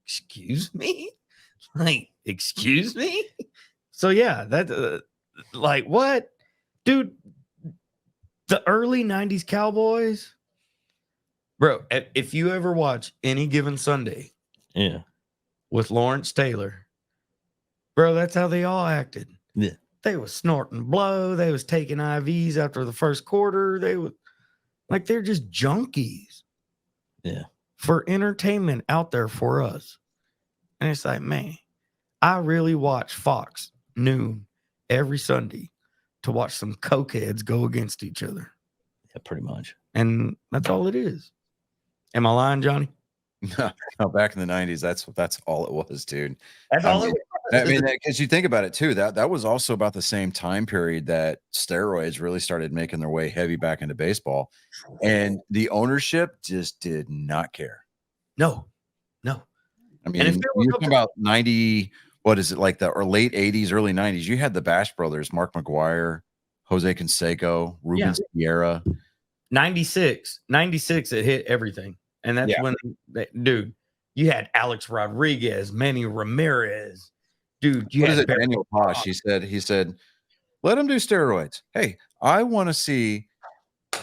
excuse me? Like, excuse me? So yeah, that like what? Dude, the early 90s Cowboys, bro, if you ever watch Any Given Sunday Yeah. with Lawrence Taylor, bro, that's how they all acted. Yeah. They was snorting blow. They was taking IVs after the first quarter. They was like, they're just junkies. Yeah. For entertainment out there for us. And it's like, man, I really watch Fox noon every Sunday to watch some cokeheads go against each other. Yeah, pretty much. And that's all it is. Am I lying, Johnny? No, back in the 90s, that's all it was, dude. That's all it was. I mean, because you think about it too, that was also about the same time period that steroids really started making their way heavy back into baseball, and the ownership just did not care. No. I mean, you're talking about 90. What is it, like the or late 80s, early 90s? You had the Bash brothers, Mark McGuire, Jose Canseco, Ruben Sierra. 96, it hit everything. And that's when, dude, you had Alex Rodriguez, Manny Ramirez. Dude, you had Daniel Posh. He said, let him do steroids. Hey, I want to see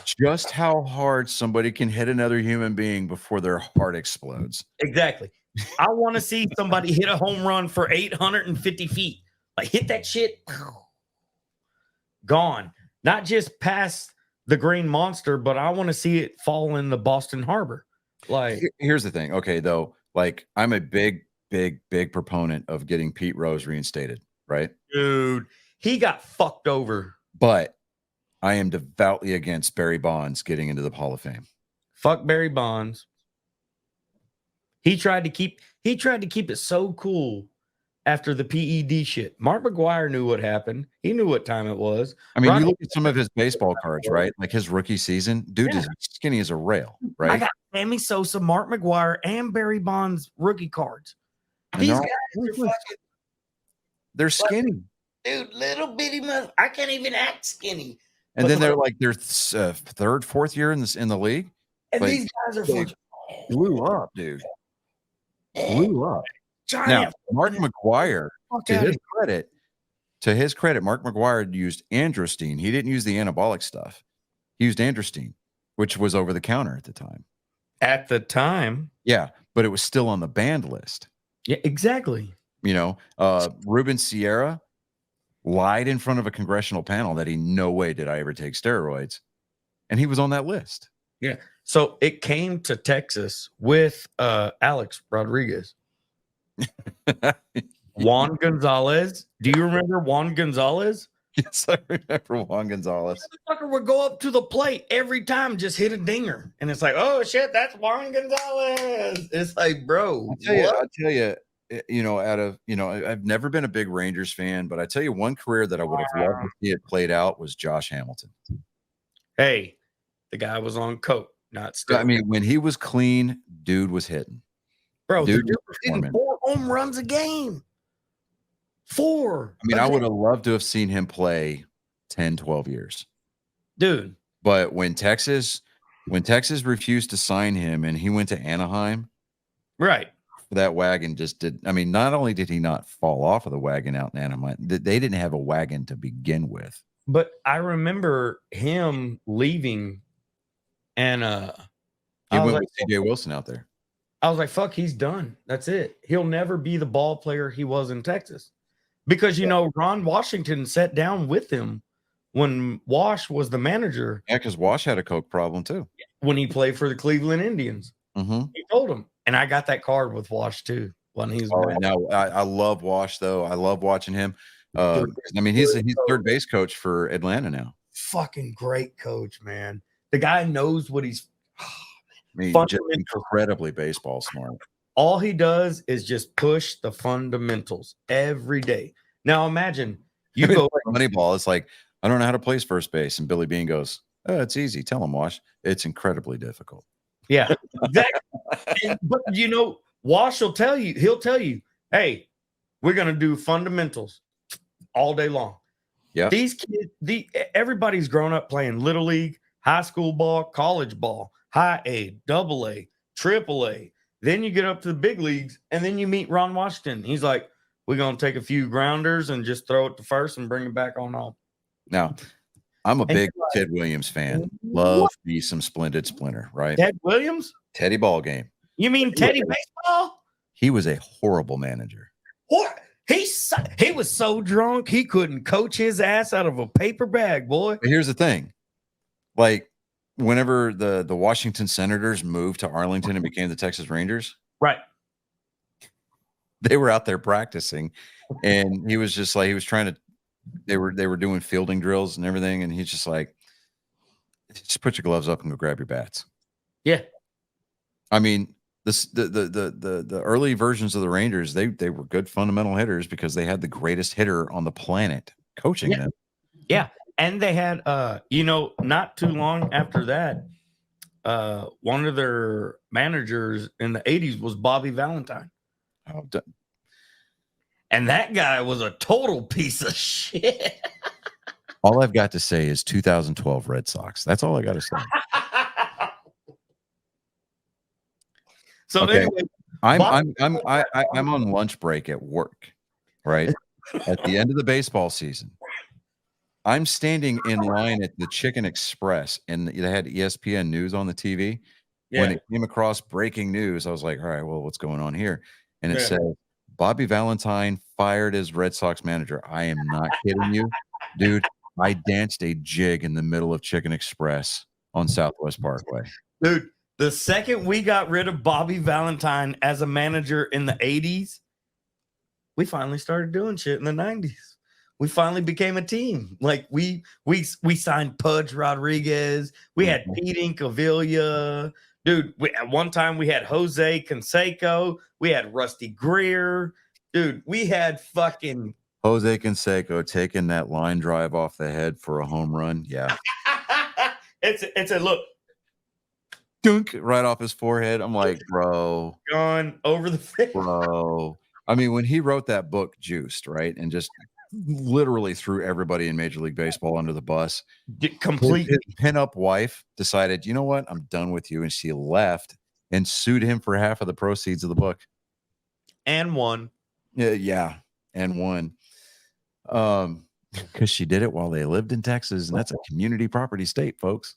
just how hard somebody can hit another human being before their heart explodes. Exactly. I want to see somebody hit a home run for 850 feet. Like, hit that shit. Gone. Not just past the Green Monster, but I want to see it fall in the Boston Harbor. Like, here's the thing. Okay, though, like I'm a big proponent of getting Pete Rose reinstated, right? dude, he got fucked over. But I am devoutly against Barry Bonds getting into the Hall of Fame. Fuck Barry Bonds. He tried to keep it so cool after the PED shit. Mark McGuire knew what happened. He knew what time it was. I mean, you look at some of his baseball cards, right? Like his rookie season, dude is skinny as a rail, right? I got Sammy Sosa, Mark McGuire, and Barry Bonds rookie cards. These guys are fucking, they're skinny. dude, little bitty mother. I can't even act skinny. And then they're like their third, fourth year in the league. And like, these guys are fucking blew up, dude. Blew up. giant. Now, Mark McGuire, to his credit, Mark McGuire used androstenedione. He didn't use the anabolic stuff. He used androstenedione, which was over the counter at the time. At the time. Yeah, but it was still on the banned list. Yeah, exactly. You know, Ruben Sierra lied in front of a congressional panel that no way did I ever take steroids. And he was on that list. Yeah. So it came to Texas with Alex Rodriguez. Juan Gonzalez. Do you remember Juan Gonzalez? Yes, I remember Juan Gonzalez. Motherfucker would go up to the plate every time, just hit a dinger. And it's like, oh shit, that's Juan Gonzalez. It's like, bro. I'll tell you, you know, I've never been a big Rangers fan, but I tell you one career that I would have loved to see it played out was Josh Hamilton. Hey, the guy was on coke, not still. I mean, when he was clean, dude was hitting. Bro, dude was hitting 4 home runs a game. 4. I mean, I would have loved to have seen him play 10, 12 years. Dude. But when Texas refused to sign him and he went to Anaheim, right? That wagon just did. I mean, not only did he not fall off of the wagon out in Anaheim, they didn't have a wagon to begin with. But I remember him leaving, and He I went was with like, CJ Wilson out there. I was like, fuck, he's done. That's it. He'll never be the ball player he was in Texas. Because, you know, Ron Washington sat down with him when Wash was the manager Yeah, because Wash had a coke problem too. when he played for the Cleveland Indians. Mm-hmm. He told him. And I got that card with Wash too when he was Oh, back. now I love Wash though. I love watching him. I mean, he's third base coach for Atlanta now. Fucking great coach, man. The guy knows what he's. I mean, just Fundamentals. incredibly baseball smart. All he does is just push the fundamentals every day. Now imagine you go Moneyball. It's like, I don't know how to place first base, and Billy Bean goes, "Oh, it's easy. Tell him, Wash. It's incredibly difficult." Yeah, exactly. But you know, Wash will tell you, he'll tell you, hey, we're gonna do fundamentals all day long. Yeah. These kids, everybody's grown up playing little league, high school ball, college ball, high A, double A, triple A. Then you get up to the big leagues, and then you meet Ron Washington. He's like, we're gonna take a few grounders and just throw it to first and bring it back on home. Now, I'm a And big you're like, Ted Williams fan. Love me some Splendid Splinter, right? Ted Williams? Teddy Ball Game. You mean Teddy Baseball? He was a horrible manager. What? He was so drunk he couldn't coach his ass out of a paper bag, boy. But here's the thing. Like, whenever the Washington Senators moved to Arlington and became the Texas Rangers, Right. they were out there practicing, and he was just like, he was trying to, they were doing fielding drills and everything, and he's just like, just put your gloves up and go grab your bats. Yeah. I mean, the early versions of the Rangers, they were good fundamental hitters because they had the greatest hitter on the planet coaching Yeah. them. Yeah. And they had you know, not too long after that, one of their managers in the 80s was Bobby Valentine. Oh, And that guy was a total piece of shit. all I've got to say is 2012 Red Sox. That's all I got to say. So Okay. anyway, I'm on lunch break at work, right? At the end of the baseball season. I'm standing in line at the Chicken Express, and they had ESPN News on the TV. When it came across breaking news, I was like, all right, well, what's going on here? And it said, Bobby Valentine fired as Red Sox manager. I am not kidding you, dude. I danced a jig in the middle of Chicken Express on Southwest Parkway. dude, the second we got rid of Bobby Valentine as a manager in the 80s, we finally started doing shit in the 90s. We finally became a team. Like we signed Pudge Rodriguez. We had Pete Incavilla. Dude, at one time we had Jose Canseco. We had Rusty Greer. Dude, we had fucking Jose Canseco taking that line drive off the head for a home run. Yeah. it's a look Dunk right off his forehead. I'm like, bro, gone over the face. bro. I mean, when he wrote that book, Juiced, right? And just literally threw everybody in Major League Baseball under the bus. Complete. His pinup wife decided, you know what? I'm done with you. And she left and sued him for half of the proceeds of the book. And one. Yeah. And won. Because she did it while they lived in Texas, and that's a community property state, folks.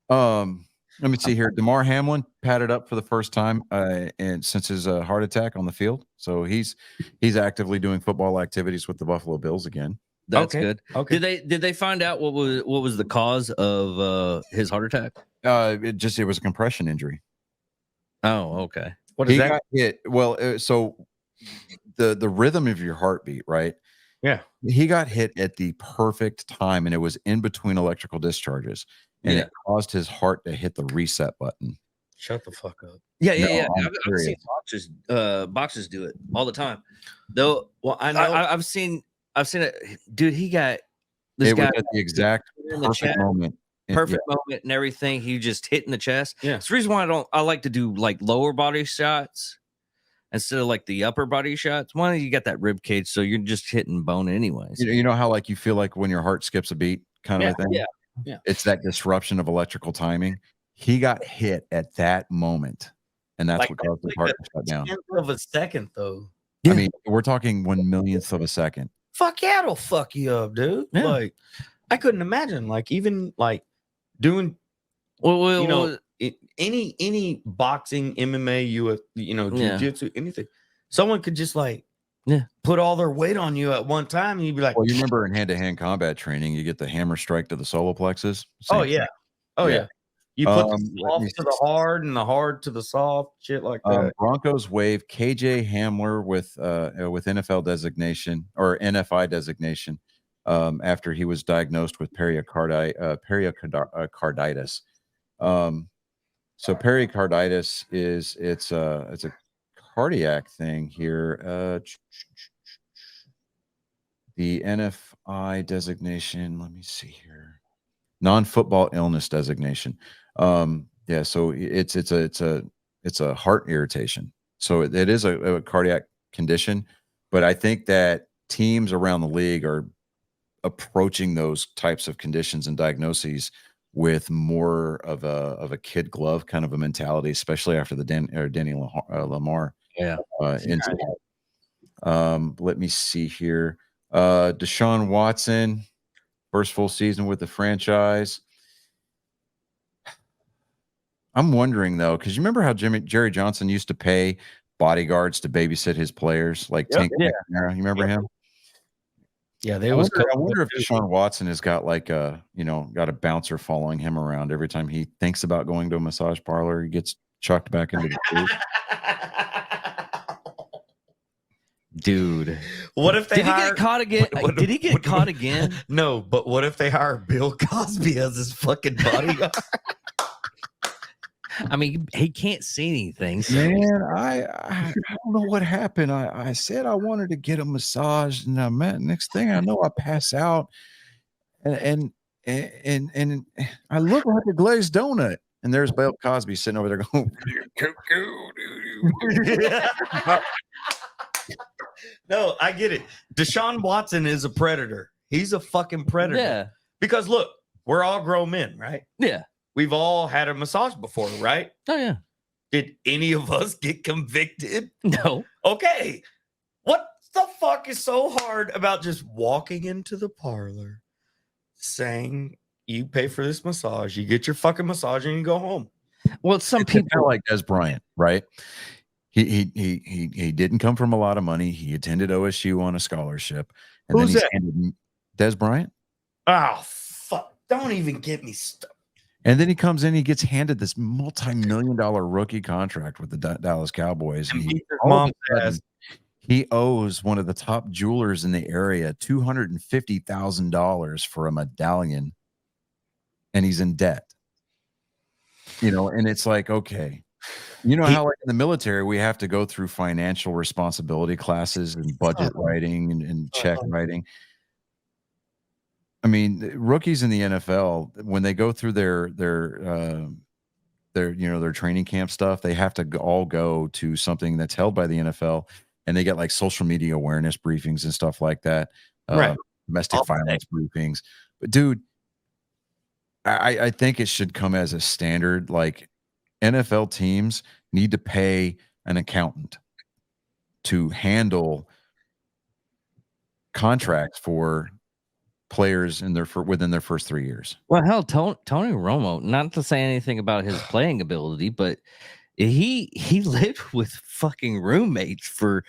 Let me see here. DeMar Hamlin padded up for the first time and since his heart attack on the field. So he's actively doing football activities with the Buffalo Bills again. That's Okay. good. Okay. Did they find out what was the cause of his heart attack? It was a compression injury. Oh, okay. What is He that? got hit. Well, so the rhythm of your heartbeat, right? Yeah. He got hit at the perfect time, and it was in between electrical discharges, and Yeah. it caused his heart to hit the reset button. Shut the fuck up. Yeah, No, I'm I've seen boxers do it all the time. Though, Well, I know. I've seen it, dude. He got this It guy was at the exact in the perfect chest, moment. And- perfect moment and everything. He just hit in the chest. Yeah. It's the reason why I like to do like lower body shots instead of like the upper body shots. One, you got that rib cage, so you're just hitting bone anyways. You know how like you feel like when your heart skips a beat, kind of a thing. Yeah. It's that disruption of electrical timing. He got hit at that moment, and that's Like, what caused his like heart a to shut down. tenth of a second, though. I mean, we're talking 1/1,000,000th of a second. Fuck yeah, it'll fuck you up, dude. Yeah. Like, I couldn't imagine like even like doing Well, you know any boxing, MMA, Yeah. jiu-jitsu, anything. Someone could just like Yeah. put all their weight on you at one time, and you'd be like, Well, you remember in hand-to-hand combat training, you get the hammer strike to the solar plexus. oh Same yeah, thing. oh Yeah. yeah. You put the Let me soft to the hard and the hard to the soft, shit like that. Broncos waive KJ Hamler with NFL designation or NFI designation after he was diagnosed with pericarditis. So pericarditis is it's a cardiac thing here. The NFI designation. Let me see here. Non-football illness designation. Yeah, so it's a heart irritation. So it is a cardiac condition, but I think that teams around the league are approaching those types of conditions and diagnoses with more of a kid glove kind of a mentality, especially after the Danny Lamar Yeah. incident. Let me see here. Deshaun Watson, first full season with the franchise. I'm wondering though, because you remember how Jerry Johnson used to pay bodyguards to babysit his players, like Tank McNamara. You remember him? Yeah, I wonder if Deshaun Watson has got like got a bouncer following him around every time he thinks about going to a massage parlor. He gets chucked back into the booth. Dude. What if they Did he get caught again? Did he get caught again? No, but what if they hire Bill Cosby as his fucking bodyguard? I mean, he can't see anything. So. Man, I don't know what happened. I said I wanted to get a massage, and next thing I know, I pass out, and I look like a glazed donut, and there's Bill Cosby sitting over there going, No, I get it. Deshaun Watson is a predator. He's a fucking predator. Yeah. Because look, we're all grown men, right? Yeah. We've all had a massage before, right? Oh, yeah. Did any of us get convicted? No. Okay. What the fuck is so hard about just walking into the parlor, saying you pay for this massage, you get your fucking massage, and you go home? Well, some it's people kind of like Des Bryant, right? He didn't come from a lot of money. He attended OSU on a scholarship, and Who's then that? handed Des Bryant. Oh fuck! Don't even get me stuck. And then he comes in, he gets handed this multi-million-dollar rookie contract with the Dallas Cowboys. And he owes one of the top jewelers in the area $250,000 for a medallion, and he's in debt. And it's like, okay, how like in the military we have to go through financial responsibility classes and budget writing and check writing. I mean, rookies in the NFL, when they go through their training camp stuff, they have to all go to something that's held by the NFL, and they get like social media awareness briefings and stuff like that, right? Domestic violence briefings. But dude, I think it should come as a standard. Like NFL teams need to pay an accountant to handle contracts for players within their first 3 years. Well, hell, Tony Romo, not to say anything about his playing ability, but he lived with fucking roommates for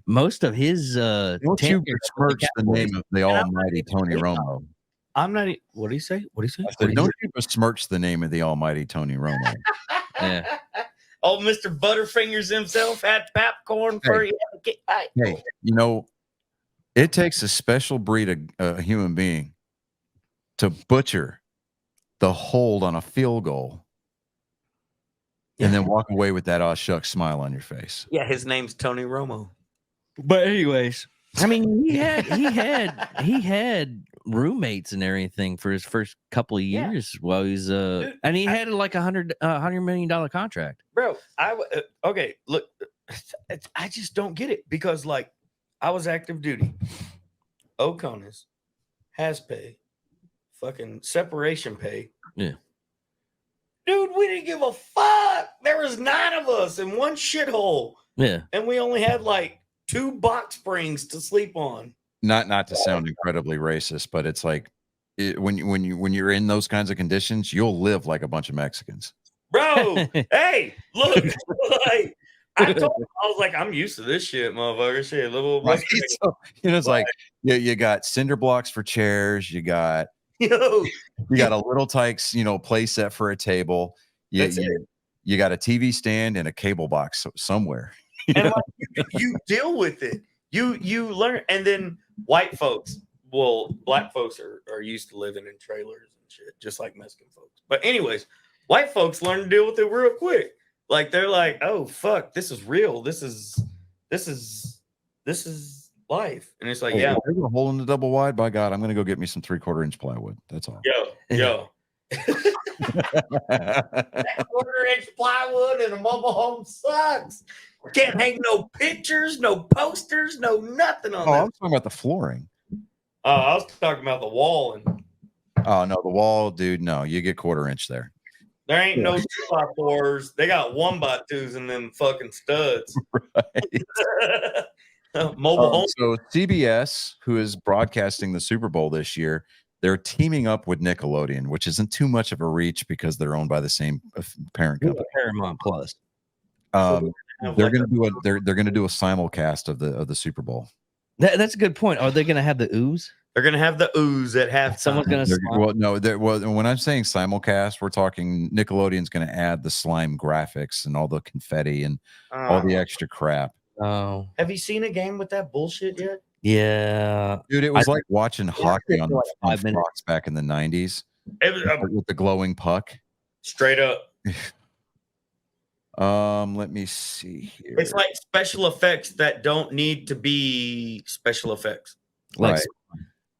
most of his Don't you besmirch the name of the almighty Tony Romo. I'm not. What do you say? What do you say? Don't you besmirch the name of the almighty Tony Romo. Yeah. Oh, Mr. Butterfingers himself had popcorn for you. Hey, it takes a special breed of human being to butcher the hold on a field goal and then walk away with that aw shucks smile on your face. Yeah, his name's Tony Romo. But anyways, I mean, he had roommates and everything for his first couple of years while he's and he had like $100 million contract. Bro, okay, look, I just don't get it because like I was active duty, OCONUS, has pay, fucking separation pay. Yeah. Dude, we didn't give a fuck. There was 9 of us in one shithole. Yeah. And we only had like 2 box springs to sleep on. Not to sound incredibly racist, but it's like when you're in those kinds of conditions, you'll live like a bunch of Mexicans. Bro, hey, look, like, I was like, I'm used to this shit, motherfucker. Shit, little Right? So, it's like you got cinder blocks for chairs, you got yo, a little Tykes, play set for a table. You got a TV stand and a cable box somewhere. And like, you deal with it. You learn, and then black folks are used to living in trailers and shit, just like Mexican folks. But anyways, white folks learn to deal with it real quick. Like they're like, oh fuck, this is real. This is life. And it's like, yeah, there's a hole in the double wide. By God, I'm gonna go get me some 3/4 inch plywood. That's all. yo. That 1/4 inch plywood in a mobile home sucks. Can't hang no pictures, no posters, no nothing on Oh, that. I'm talking about the flooring. Oh, I was talking about the wall, and Oh no, the wall, dude. No, you get 1/4 inch there. there ain't no 2x4s. They got 1x2s and them fucking studs. Mobile home. So CBS, who is broadcasting the Super Bowl this year, they're teaming up with Nickelodeon, which isn't too much of a reach because they're owned by the same parent company. Paramount Plus. They're going to do they're going to do a simulcast of the Super Bowl. That's a good point. Are they going to have the ooze? They're gonna have the ooze at halftime. Someone's going to. When I'm saying simulcast, we're talking Nickelodeon's going to add the slime graphics and all the confetti and all the extra crap. Oh, have you seen a game with that bullshit yet? yeah, Dude, it was like watching hockey on like 5 minutes. Fox back in the 90s. It was With the glowing puck. straight up. Let me see here. It's like special effects that don't need to be special effects. like Right.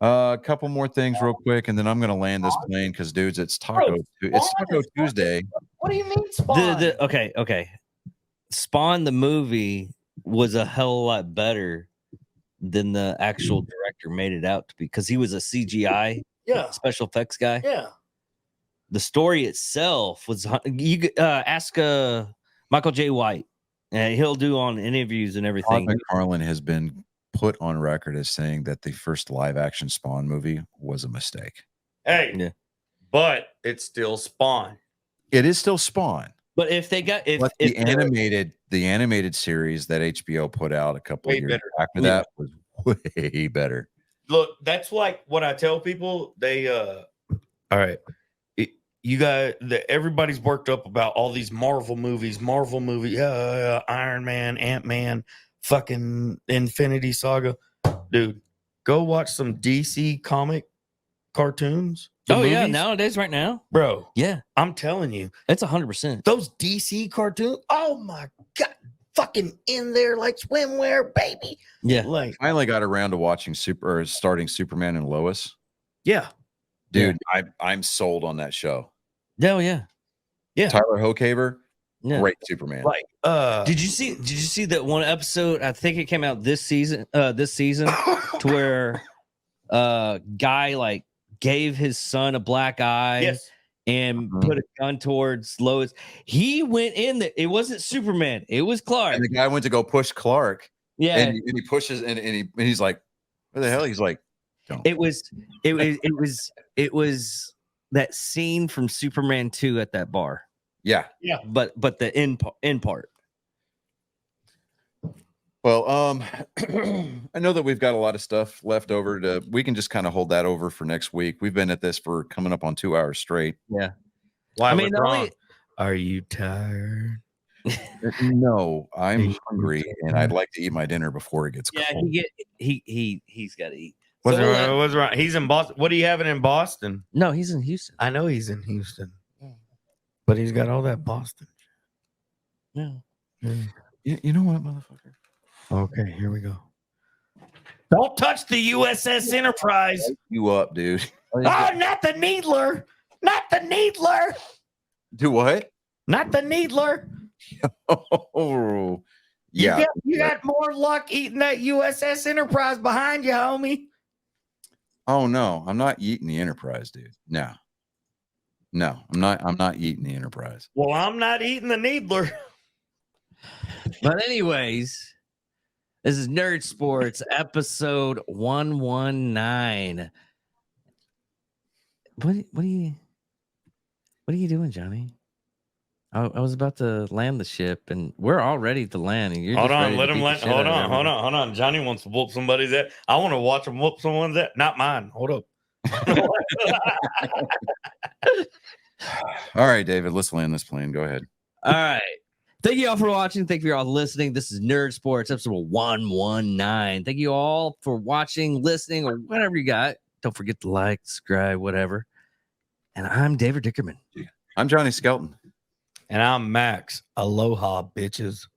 A couple more things real quick, and then I'm gonna land this plane because, dudes, it's Taco Tuesday. What do you mean, Spawn? Okay. Spawn the movie was a hell of a lot better than the actual director made it out to be because he was a CGI special effects guy. Yeah. The story itself was you ask Michael J. White, and he'll do on interviews and everything. Todd McFarlane has been put on record as saying that the first live action Spawn movie was a mistake. Hey, Yeah. but it's still Spawn. It is still Spawn. But if they got But the animated series that HBO put out a couple Way of years better. after that was way better. Look, that's like what I tell people. They all right. You guys, everybody's worked up about all these Marvel movies, Iron Man, Ant-Man, fucking Infinity Saga. Dude, go watch some DC comic cartoons. yeah, nowadays, right now, Bro, yeah, I'm telling you, it's 100%. those DC cartoons, oh my God, fucking in there like swimwear, baby. Yeah, Like, Finally got around to watching starting Superman and Lois. yeah. Dude, I'm sold on that show. oh yeah. Tyler Hoekstra, Yeah. great Superman. Like, Did you see that one episode? I think it came out this season. To where guy like gave his son a black eye yes. and put a gun towards Lois. He went in there. It wasn't Superman. It was Clark. And the guy went to go push Clark. Yeah, And he pushes and he's like, what the hell? He's like, don't. it was that scene from Superman 2 at that bar. Yeah. But the end part. Well, I know that we've got a lot of stuff left over we can just kind of hold that over for next week. We've been at this for coming up on 2 hours straight. Yeah. Why? I mean, what's the wrong? only- Are you tired? No, I'm hungry and I'd like to eat my dinner before it gets Yeah, cold. he's got to eat. What's So, wrong? What's wrong? He's in Boston. What are you having in Boston? No, he's in Houston. I know he's in Houston, but he's got all that Boston. Yeah. You know what, motherfucker? Okay, here we go. Don't touch the USS Enterprise. You up, dude? Oh, not the Needler. Not the Needler. Do what? Not the Needler. Oh, yeah. You got more luck eating that USS Enterprise behind you, homie. Oh no, I'm not eating the Enterprise, dude. No, I'm not eating the Enterprise. Well, I'm not eating the Needler. But anyways, this is Nerd Sports episode 119. What are you doing, Johnny? I was about to land the ship, and we're all ready to land. And you're Hold just on, ready let to him beat the land. shit Hold out of on, hold everybody. on, hold on. Johnny wants to whoop somebody's that. I want to watch him whoop someone's that. Not mine. Hold up. All right, David, let's land this plane. Go ahead. All right. Thank you all for watching. Thank you all for listening. This is Nerd Sports, episode 119. Thank you all for watching, listening, or whatever you got. Don't forget to like, subscribe, whatever. And I'm David Dickerman. I'm Johnny Skelton. And I'm Max. Aloha, bitches.